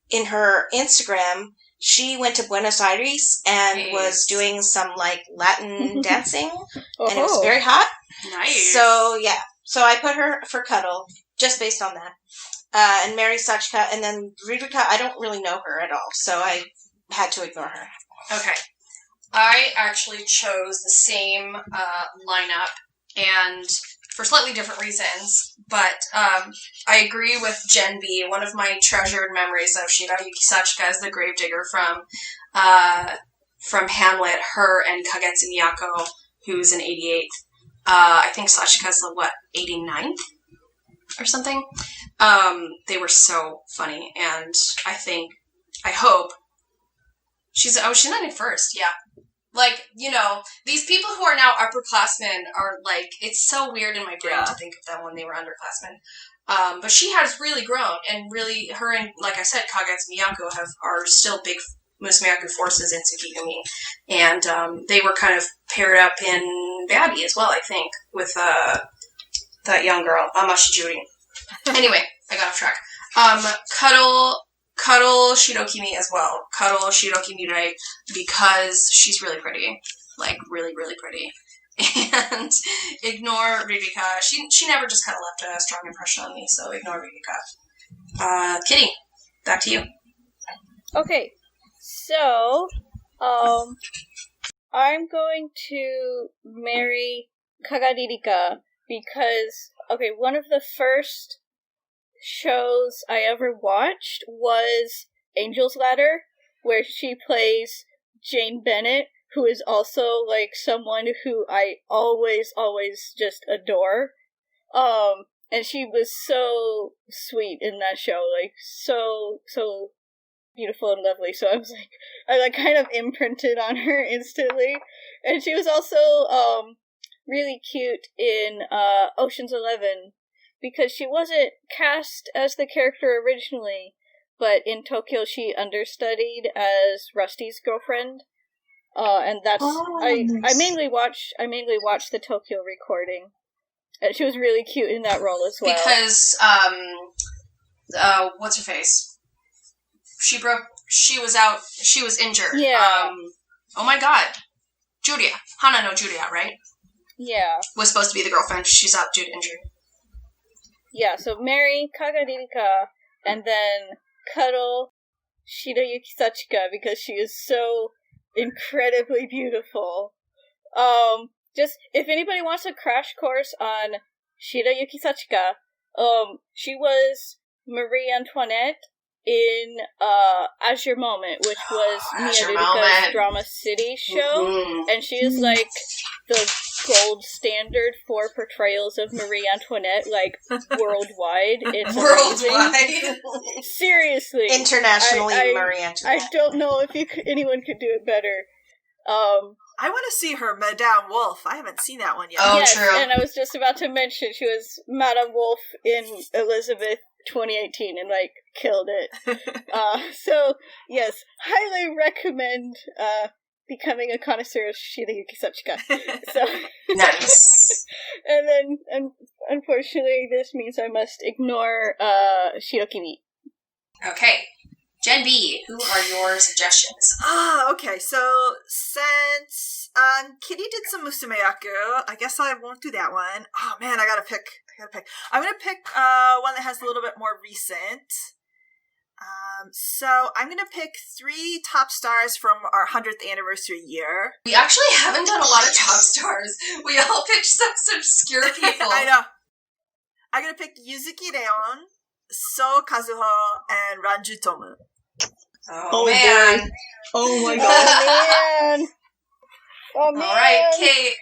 in her Instagram, she went to Buenos Aires and was doing some, like, Latin dancing, and it was very hot. Nice. So, yeah. So I put her for cuddle. just based on that. And Mary Sachka, and then Ririka, I don't really know her at all, so I had to ignore her. Okay. I actually chose the same lineup, and for slightly different reasons, but I agree with Jenn B. One of my treasured memories of Shirayuki Sachika is the gravedigger from Hamlet, her and Kagetsu Miyako, who's an 88th. I think Sachika's the, 89th? Or something? They were so funny, and I hope, she's 91st, yeah. Like, these people who are now upperclassmen are, like, it's so weird in my brain to think of them when they were underclassmen. But she has really grown, and really, her and, like I said, Kagetsu Miyako are still big Musumeyaku forces in Tsukigumi. And they were kind of paired up in Baddie as well, I think, with that young girl, Amashi Juri. Anyway, I got off track. Cuddle Shirokimi as well. Cuddle Shirokimi Rei, because she's really pretty. Like, really, really pretty. And ignore Ririka. She never just kind of left a strong impression on me, so ignore Ririka. Kitty, back to you. Okay, so, I'm going to marry Kagaririka because, one of the first shows I ever watched was Angel's Ladder, where she plays Jane Bennett, who is also, like, someone who I always just adore. And she was so sweet in that show, like, so beautiful and lovely, so I kind of imprinted on her instantly. And she was also, really cute in, Ocean's 11, because she wasn't cast as the character originally, but in Tokyo she understudied as Rusty's girlfriend. And that's nice. I mainly watched the Tokyo recording. And she was really cute in that role as well. Because what's her face? She was injured. Yeah. Oh my god. Julia. Hana no Julia, right? Yeah. Was supposed to be the girlfriend. She's out due to injury. Yeah, so marry Kagaririka, and then cuddle Shirayuki Sachika, because she is so incredibly beautiful. Just, if anybody wants a crash course on Shirayuki Sachika, she was Marie Antoinette in As Your Moment, which was Mia Rurika's Drama City show, and she is like the gold standard for portrayals of Marie Antoinette, like worldwide. It's worldwide. Seriously, internationally, Marie Antoinette. I don't know if anyone could do it better. I want to see her Madame Wolf. I haven't seen that one yet. Oh, yes, true. And I was just about to mention she was Madame Wolf in Elizabeth 2018 and, like, killed it. So, yes, highly recommend becoming a connoisseur of Shirayuki Sachika. So, nice. And then, unfortunately, this means I must ignore Shirokimi. Okay. Jenn B, who are your suggestions? Okay, so since Kitty did some Musumeyaku, I guess I won't do that one. Oh man, I gotta pick. I'm gonna pick one that has a little bit more recent. So I'm gonna pick 3 top stars from our 100th anniversary year. We actually haven't done a lot of top stars. We all picked such obscure people. I know. I'm gonna pick Yuzuki Leon, So Kazuho, and Ranju Tomu. Oh man. Boy. Oh my god. Oh man. Oh man. Alright, Kate.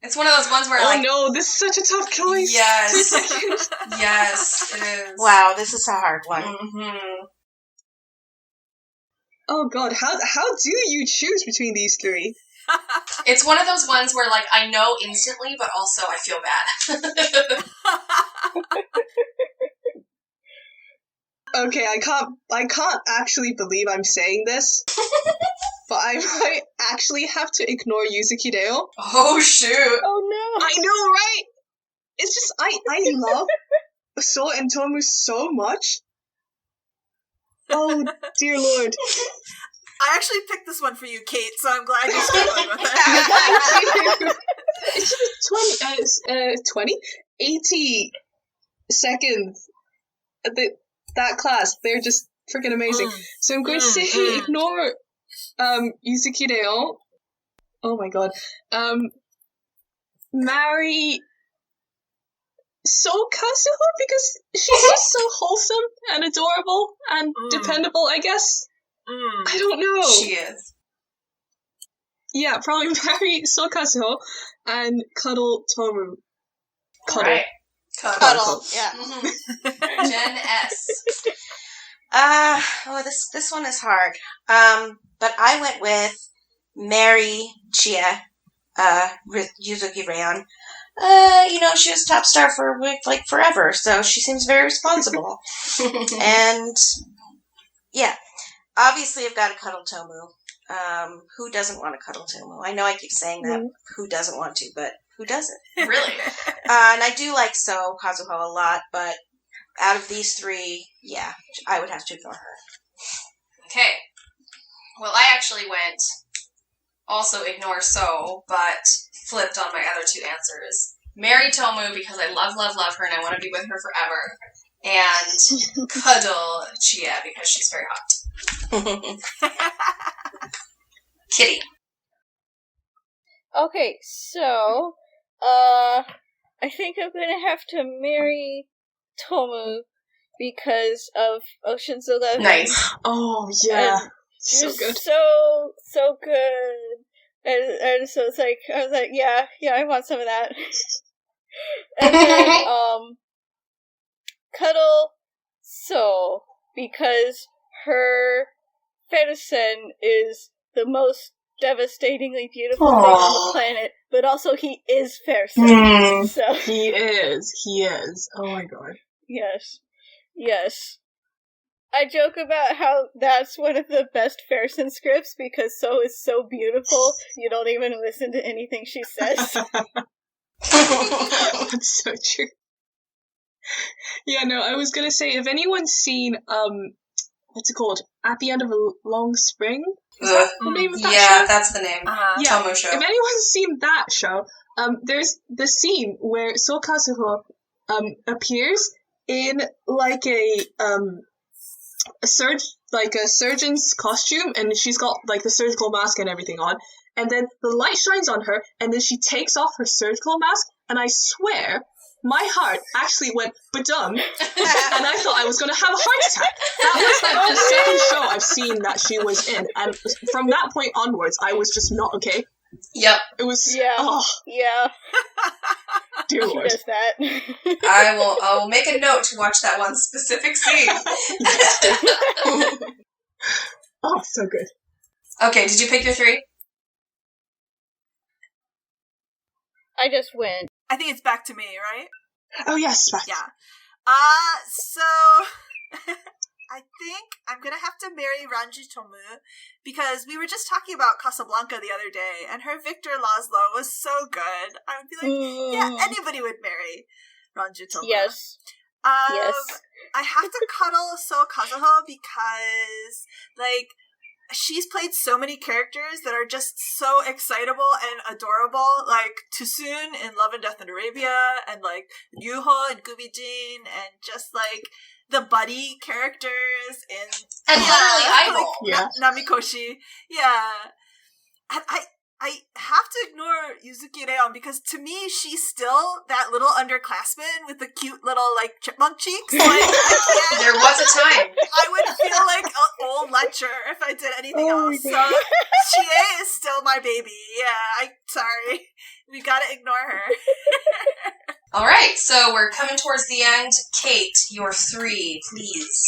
It's one of those ones where no, this is such a tough choice. Yes. Yes, it is. Wow, this is a hard one. Mm-hmm. Oh god, how do you choose between these 3? It's one of those ones where, like, I know instantly, but also I feel bad. Okay, I can't actually believe I'm saying this, but I might actually have to ignore Yuzuki Reo. Oh shoot! Oh no! I know, right? It's just I love So and Tomu so much. Oh dear lord! I actually picked this one for you, Kate, so I'm glad you're struggling with it. It's just 80 second. That class, they're just freaking amazing. So I'm going to say ignore Yuzuki Reon. Oh my god. Marry So Kazuho because she's just so wholesome and adorable and dependable, I guess. I don't know. She is. Yeah, probably marry So Kazuho and Cuddle Tomu. Cuddle. Right. Cuddle. Yeah. Mm-hmm. Jenn S. This one is hard. But I went with Mary Chia, Yuzuki Reon. She was top star for like forever, so she seems very responsible. And yeah, obviously I've got to cuddle Tomu. Who doesn't want to cuddle Tomu? I know I keep saying that. Who doesn't want to? But who doesn't? Really? And I do like So Kazuho a lot, but out of these three, yeah, I would have to ignore her. Okay. Well, I actually went also ignore So, but flipped on my other two answers. Marry Tomu because I love her and I want to be with her forever. And cuddle Chia because she's very hot. Kitty. Okay, so, I think I'm gonna have to marry Tomu because of Ocean's 11. Nice. Oh, yeah. And So good. So good. And so it's like, I was like, yeah, I want some of that. And then, cuddle So, because her Fedicen is the most devastatingly beautiful thing on the planet, but also he is Fedicen. So He is. Oh my god. yes. I joke about how that's one of the best Fedicen scripts because So is so beautiful, you don't even listen to anything she says. That's so true. Yeah, no, I was gonna say, if anyone's seen, what's it called? At the End of a Long Spring? Is that the name of that show? That's the name. Yeah, Tomu show. if anyone's seen that show, there's the scene where So Kazuho, appears in, like, a surgeon's costume, and she's got, like, the surgical mask and everything on, and then the light shines on her, and then she takes off her surgical mask, and I swear, my heart actually went ba-dum, and I thought I was going to have a heart attack. That was, like, the second show I've seen that she was in, and from that point onwards, I was just not okay. Yep. It was, Yeah. dear She Lord. does that. I will make a note to watch that one specific scene. Oh, so good. Okay, did you pick your three? I just went. I think it's back to me, right? Oh, yes, back. Yeah. So I think I'm gonna have to marry Ranji Tomu because we were just talking about Casablanca the other day, and her Victor Laszlo was so good. I would be like, yeah, anybody would marry Ranji Tomu. Yes. I have to cuddle So Kazuho because, like, she's played so many characters that are just so excitable and adorable, like Tusun in Love and Death in Arabia, and like Yuho in Gubijin, and just like the buddy characters in literally Idol. like, Namikoshi. Yeah. And I have to ignore Yuzuki Reon because to me she's still that little underclassman with the cute little like chipmunk cheeks. Like, I can't. There was a time. I would feel like an old lecturer if I did anything else. So Sieyès is still my baby. Yeah, sorry. We gotta ignore her. Alright, so we're coming towards the end. Kate, your three, please.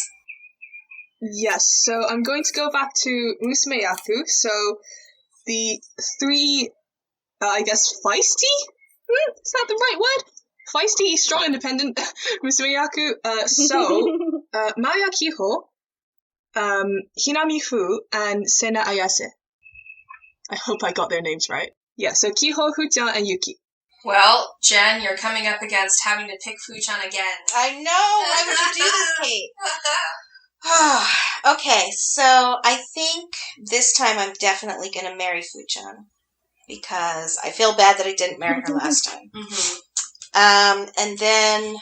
Yes, so I'm going to go back to Musume Yaku. So the three, I guess, feisty? Is that the right word? Feisty, strong, independent Musume Yaku. Maya Kiho, Hinami Fu, and Sena Ayase. I hope I got their names right. Yeah, so Kiho, Fu-chan, and Yuki. Well, Jen, you're coming up against having to pick Fu-chan again. I know! Why would you do this, Kate? Okay, so I think this time I'm definitely going to marry Fu-chan because I feel bad that I didn't marry her last time. Mm-hmm. And then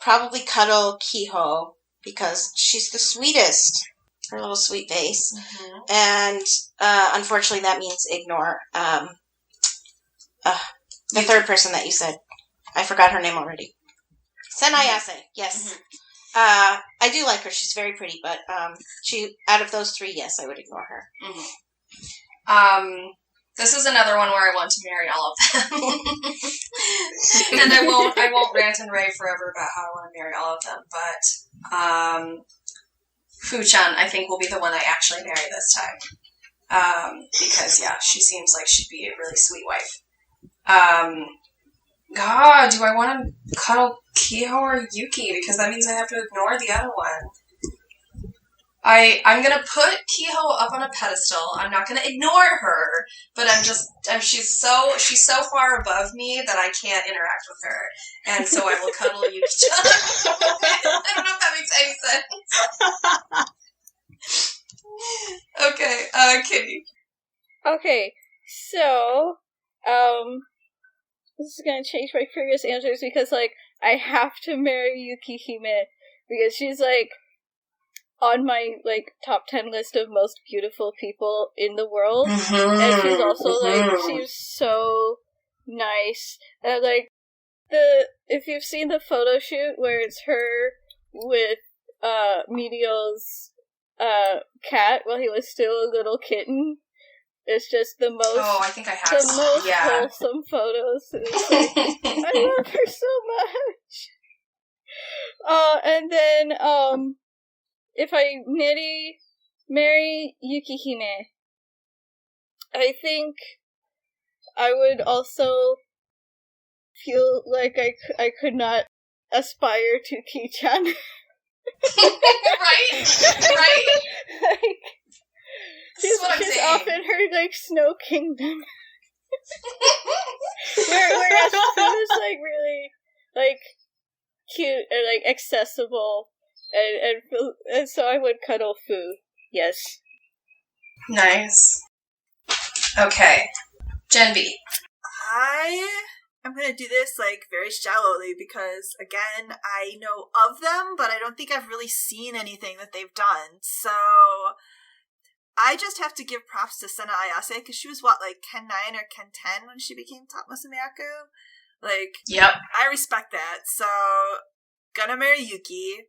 probably cuddle Kiho because she's the sweetest. Her little sweet face. Mm-hmm. And unfortunately that means ignore the third person that you said. I forgot her name already. Senayase, yes. Mm-hmm. I do like her. She's very pretty, but she out of those three, yes, I would ignore her. Mm-hmm. This is another one where I want to marry all of them. And I won't rant and rave forever about how I want to marry all of them, but Fu-chan, I think, will be the one I actually marry this time. Because, yeah, she seems like she'd be a really sweet wife. God, do I want to cuddle Kiho or Yuki? Because that means I have to ignore the other one. I'm gonna put Kiho up on a pedestal. I'm not gonna ignore her, but she's so far above me that I can't interact with her, and so I will cuddle Yuki-chan. I don't know if that makes any sense. Okay, Kitty. Okay, so, this is gonna change my previous answers because, like, I have to marry Yukihime because she's, like, on my, like, top 10 list of most beautiful people in the world. Mm-hmm. And she's also, like, she's so nice. And, like, if you've seen the photo shoot where it's her with, Mirio's, cat while he was still a little kitten, it's just the most, I think I have the most wholesome photos. It's like, I love her so much. And then, if I marry Yukihime, I think I would also feel like I could not aspire to Ki-chan. Right? Like, she's off in her, like, snow kingdom. Whereas Fu's, like, really, like, cute and, like, accessible. And so I would cuddle Fu. Yes. Nice. Okay. Gen B. I'm gonna do this, like, very shallowly because, again, I know of them, but I don't think I've really seen anything that they've done. So I just have to give props to Sena Ayase because she was, like, Ken 9 or Ken 10 when she became top Musumeyaku? Like, yep. I respect that. So, gonna marry Yuki.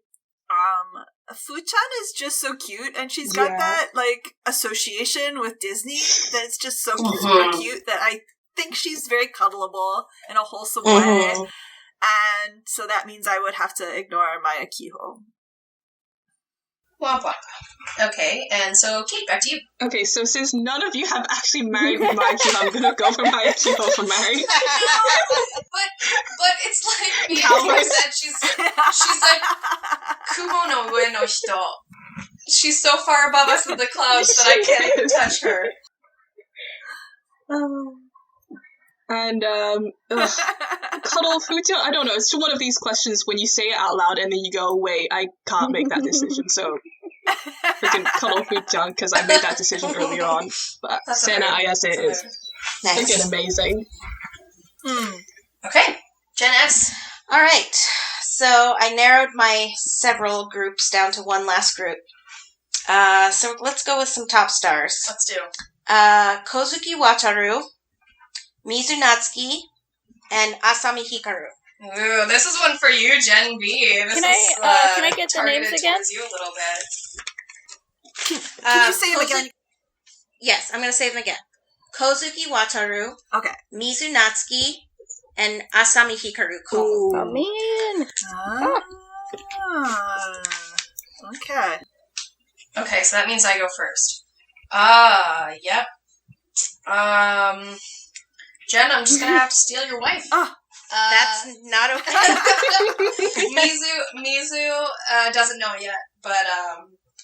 Fu-chan is just so cute, and she's got that, like, association with Disney that's just so cute that I think she's very cuddleable in a wholesome way. And so that means I would have to ignore Maya Kiho. Womp womp. Okay, and so Kate, back to you. Okay, so since none of you have actually married Maya Kiho, I'm gonna go for Maya Kiho for married. But it's like Miyako said, she's like Kumo no ue no hito. She's so far above us in the clouds that I can't even touch her. And cuddle Fu-chan, I don't know, it's one of these questions when you say it out loud and then you go, wait, I can't make that decision, so freaking cuddle Fu-chan because I made that decision earlier on. But Sena Ayase is freaking amazing. Okay, Gen S. Alright, so I narrowed my several groups down to one last group. So let's go with some top stars. Let's do. Kozuki Wataru, Mizu Natsuki, and Asami Hikaru. Ooh, this is one for you, Gen B. Can I get the names again? You a little bit. Can you say them again? Yes, I'm going to say them again. Kozuki Wataru, okay, Mizu Natsuki, and Asami Hikaru. Oh, man. Okay. Okay, so that means I go first. Yep. Jen, I'm just gonna have to steal your wife. That's not okay. Mizu doesn't know yet, but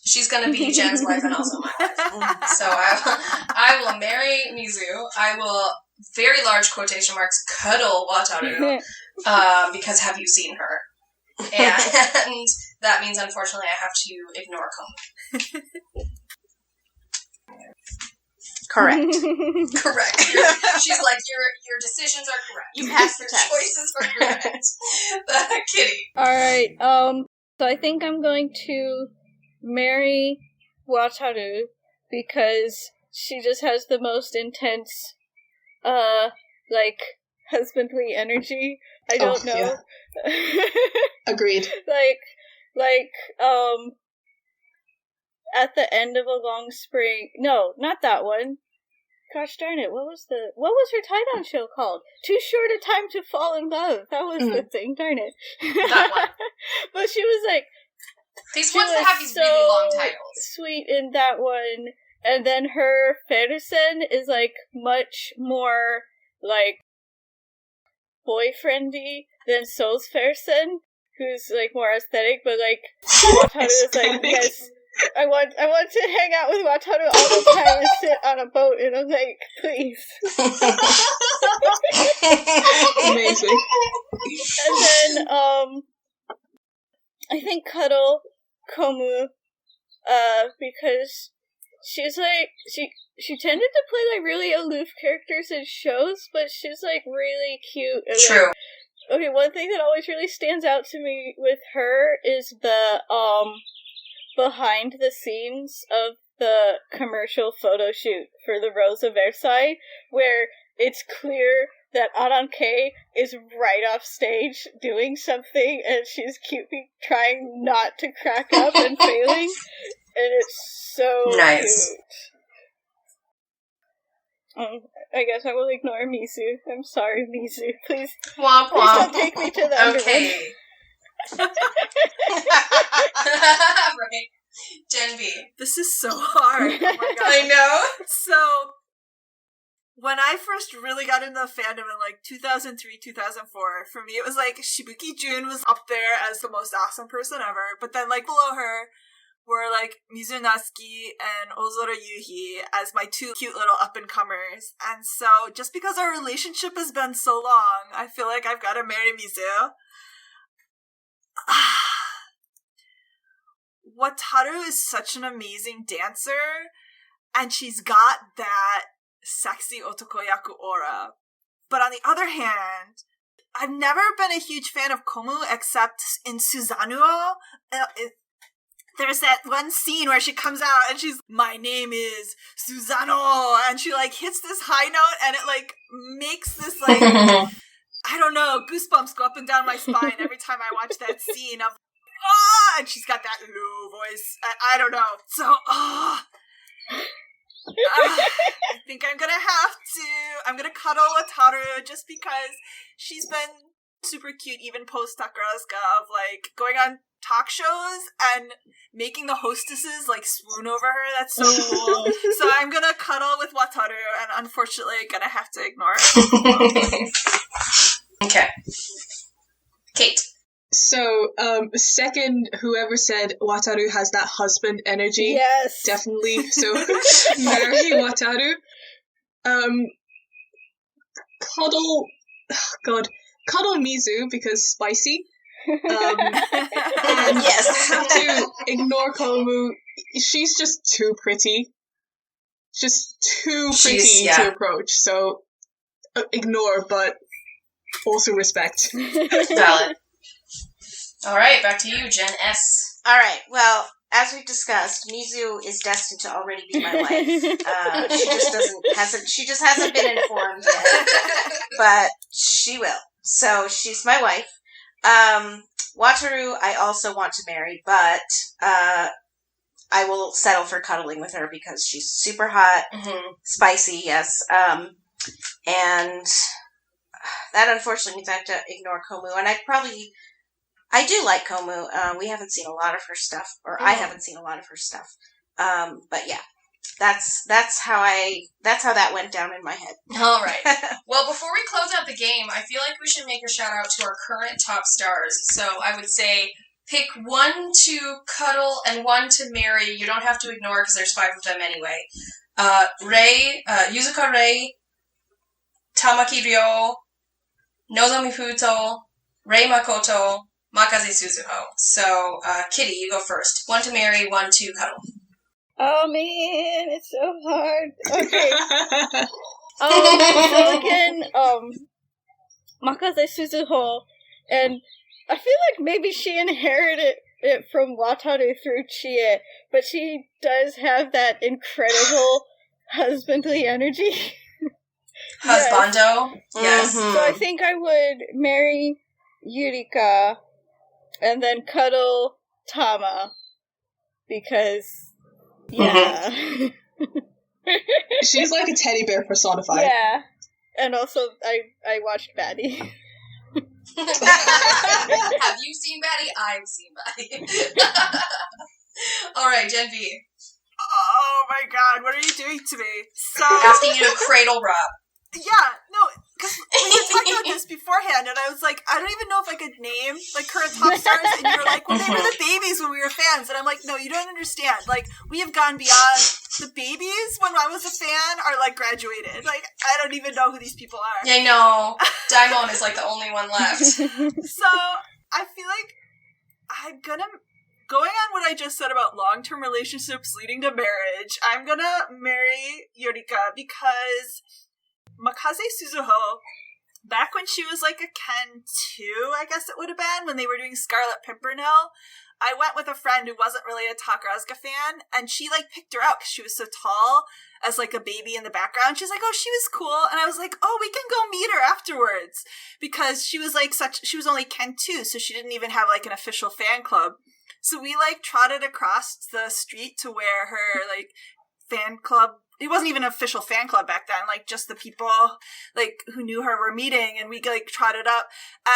she's gonna be Jen's wife and also my wife. So I will marry Mizu. I will, very large quotation marks, cuddle Wataru, because have you seen her? And that means, unfortunately, I have to ignore Komu. Correct. Correct. She's like, your decisions are correct. You passed the Your test. choices are correct. Kitty. Alright, so I think I'm going to marry Wataru because she just has the most intense, husbandly energy. I don't know. Yeah. Agreed. At the end of A Long Spring... No, not that one. Gosh darn it, what was her tie-down show called? Too Short a Time to Fall in Love. That was the thing, darn it. That one. But she was like... These ones that have these really long titles. Sweet in that one. And then her Fersen is, like, much more, like, boyfriendy than So's Fersen, who's, like, more aesthetic, but, like, Wataru is like, yes... I want to hang out with Wataru all the time and sit on a boat in a lake, please. Amazing. And then, I think Cuddle Komu, because she's like, she tended to play like really aloof characters in shows, but she's like really cute. And, True. Like, okay, one thing that always really stands out to me with her is the, behind the scenes of the commercial photo shoot for the Rose of Versailles, where it's clear that Aran-Kei is right off stage doing something, and she's cutely trying not to crack up and failing, and it's so nice. Cute. I guess I will ignore Mizu. I'm sorry, Mizu. Please Womp womp. don't take me to the Okay. Right. Gen B. This is so hard. Oh my god. I know. So, when I first really got into the fandom in like 2003, 2004, for me it was like Shibuki Jun was up there as the most awesome person ever, but then like below her were like Mizu Natsuki and Ozora Yuhi as my two cute little up-and-comers. And so, just because our relationship has been so long, I feel like I've got to marry Mizu. Wataru is such an amazing dancer, and she's got that sexy otokoyaku aura. But on the other hand, I've never been a huge fan of Komu except in Suzanuo. There's that one scene where she comes out and she's, my name is Susano, and she like hits this high note and it like makes this like, I don't know, goosebumps go up and down my spine every time I watch that scene of, and she's got that low voice. I don't know. So, I think I'm gonna cuddle Wataru just because she's been super cute even post Takarazuka of like going on talk shows and making the hostesses like swoon over her. That's so cool. So I'm gonna cuddle with Wataru and unfortunately gonna have to ignore her. Okay. Kate. So, second, whoever said Wataru has that husband energy. Yes. Definitely. So, marry Wataru. Cuddle Mizu because spicy. And Yes. I have to ignore Komu. She's just too pretty. Just too pretty to approach. So, ignore, but also respect. Valid. Alright, back to you, Jen S. Alright, well, as we've discussed, Mizu is destined to already be my wife. She just hasn't been informed yet. But she will. So she's my wife. Wataru I also want to marry, but I will settle for cuddling with her because she's super hot, spicy, yes. And that unfortunately means I have to ignore Komu, and I do like Komu. We haven't seen a lot of her stuff, or I haven't seen a lot of her stuff. But yeah, that's how that went down in my head. All right. Well, before we close out the game, I feel like we should make a shout out to our current top stars. So I would say pick one to cuddle and one to marry. You don't have to ignore because there's 5 of them anyway. Yuzuka Rei, Tamaki Ryo, Nozomi Futo, Rei Makoto, Makaze Suzuho. So, Kitty, you go first. One to marry, one to cuddle. Oh man, it's so hard. Okay. So again, Makaze Suzuho, and I feel like maybe she inherited it from Wataru through Chie, but she does have that incredible husbandly energy. Husbando? Yes. So I think I would marry Yurika and then cuddle Tama, because, yeah. She's like a teddy bear personified. Yeah. And also, I watched Batty. Have you seen Batty? I've seen Batty. Alright, Gen V. Oh my god, what are you doing to me? So asking you to cradle Rob. Yeah, no, because we were talking about this beforehand, and I was like, I don't even know if I could name, like, current top stars, and you were like, well, they were the babies when we were fans, and I'm like, no, you don't understand. Like, we have gone beyond the babies when I was a fan are, like, graduated. Like, I don't even know who these people are. Yeah, I know. Daimon is, like, the only one left. So, I feel like I'm gonna... Going on what I just said about long-term relationships leading to marriage, I'm gonna marry Yurika because Makaze Suzuho, back when she was like a Ken 2, I guess it would have been, when they were doing Scarlet Pimpernel, I went with a friend who wasn't really a Takarazuka fan, and she like picked her out because she was so tall as like a baby in the background. She's like, oh, she was cool. And I was like, oh, we can go meet her afterwards. Because she was like she was only Ken 2, so she didn't even have like an official fan club. So we, like, trotted across the street to where her, like, fan club... It wasn't even an official fan club back then. Like, just the people, like, who knew her were meeting. And we, like, trotted up.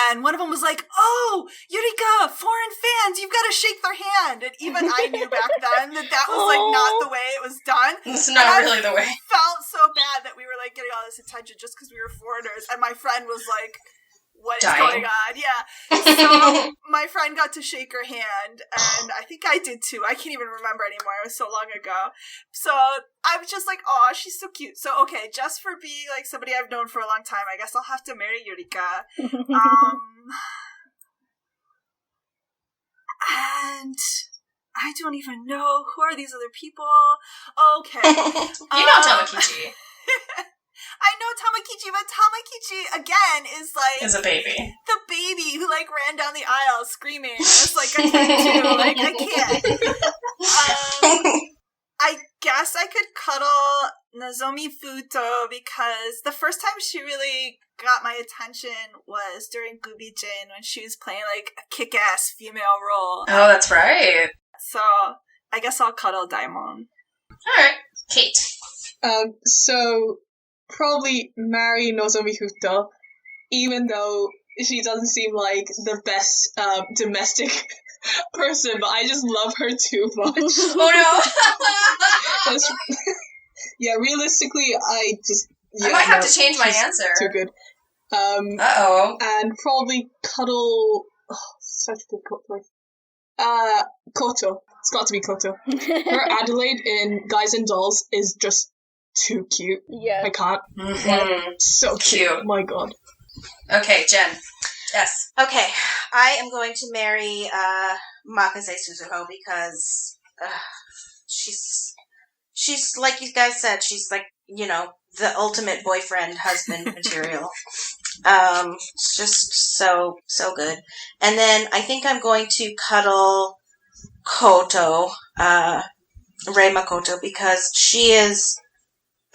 And one of them was like, oh, Yurika, foreign fans, you've got to shake their hand. And even I knew back then that was, like, not the way it was done. It's not really the way. I felt so bad that we were, like, getting all this attention just because we were foreigners. And my friend was, like... What is going on? Yeah. So my friend got to shake her hand, and I think I did too. I can't even remember anymore. It was so long ago. So I was just like, oh, she's so cute. So, okay, just for being like somebody I've known for a long time, I guess I'll have to marry Yurika. And I don't even know. Who are these other people? Okay. You know Tamakichi. I know Tamakichi, but Tamakichi, again, is like... Is a baby. The baby who, like, ran down the aisle screaming. It's like a kid, too. Like, I can't. I guess I could cuddle Nozomi Futo because the first time she really got my attention was during Gubijin when she was playing, like, a kick-ass female role. Oh, that's right. So, I guess I'll cuddle Daimon. Alright. Kate. So... probably marry Nozomi Futo, even though she doesn't seem like the best domestic person, but I just love her too much. Oh no! Yeah, realistically, I might have to change my answer. Too good. Uh-oh. And probably cuddle... Oh, such a difficult choice. Koto. It's got to be Koto. Her Adelaide in Guys and Dolls is just too cute. Yeah. I can't. Mm-hmm. So cute. Oh my god. Okay, Jen. Yes. Okay, I am going to marry Makaze Suzuho because she's like you guys said, she's like, you know, the ultimate boyfriend husband material. It's just so good. And then I think I'm going to cuddle Koto, Rei Makoto, because she is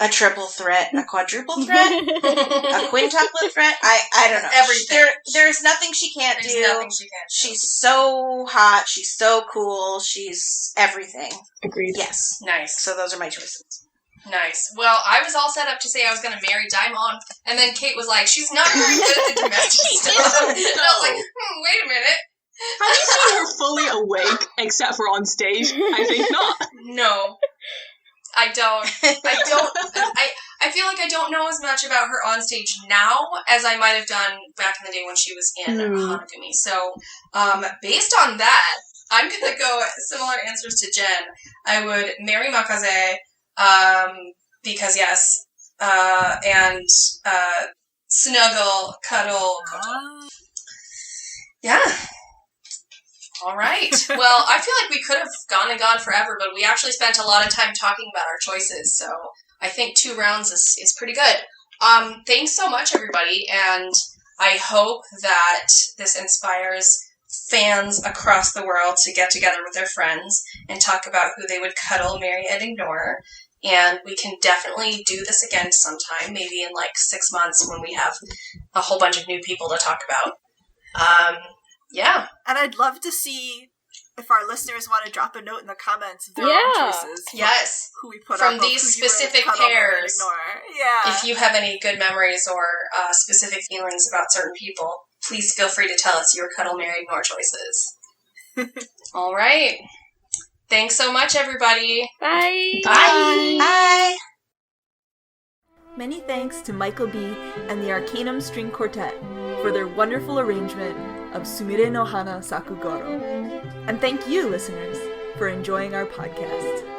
a triple threat, a quadruple threat, a quintuplet threat. I don't know. Everything. There's nothing she can't do. Nothing she can't do. She's so hot. She's so cool. She's everything. Agreed. Yes. Nice. So those are my choices. Nice. Well, I was all set up to say I was going to marry Daimon, and then Kate was like, she's not very good at the domestic stuff. And I was like, wait a minute. Have you seen her fully awake, except for on stage? I think not. No. I don't. I feel like I don't know as much about her on stage now as I might have done back in the day when she was in Hanagumi. So, based on that, I'm gonna go similar answers to Jen. I would marry Makaze, because yes, and snuggle, cuddle, Koto. Yeah. All right. Well, I feel like we could have gone forever, but we actually spent a lot of time talking about our choices, so I think 2 rounds is pretty good. Thanks so much, everybody, and I hope that this inspires fans across the world to get together with their friends and talk about who they would cuddle, marry, and ignore. And we can definitely do this again sometime, maybe in like 6 months when we have a whole bunch of new people to talk about. Yeah. And I'd love to see if our listeners want to drop a note in the comments of their own choices. Yes. Who we put from up these specific cuddle pairs. Yeah. If you have any good memories or specific feelings about certain people, please feel free to tell us your cuddle, marry, ignore choices. All right. Thanks so much, everybody. Bye. Bye. Bye. Many thanks to Michael B. and the Arcanum String Quartet for their wonderful arrangement of Sumire no Hana Sakugoro. And thank you, listeners, for enjoying our podcast.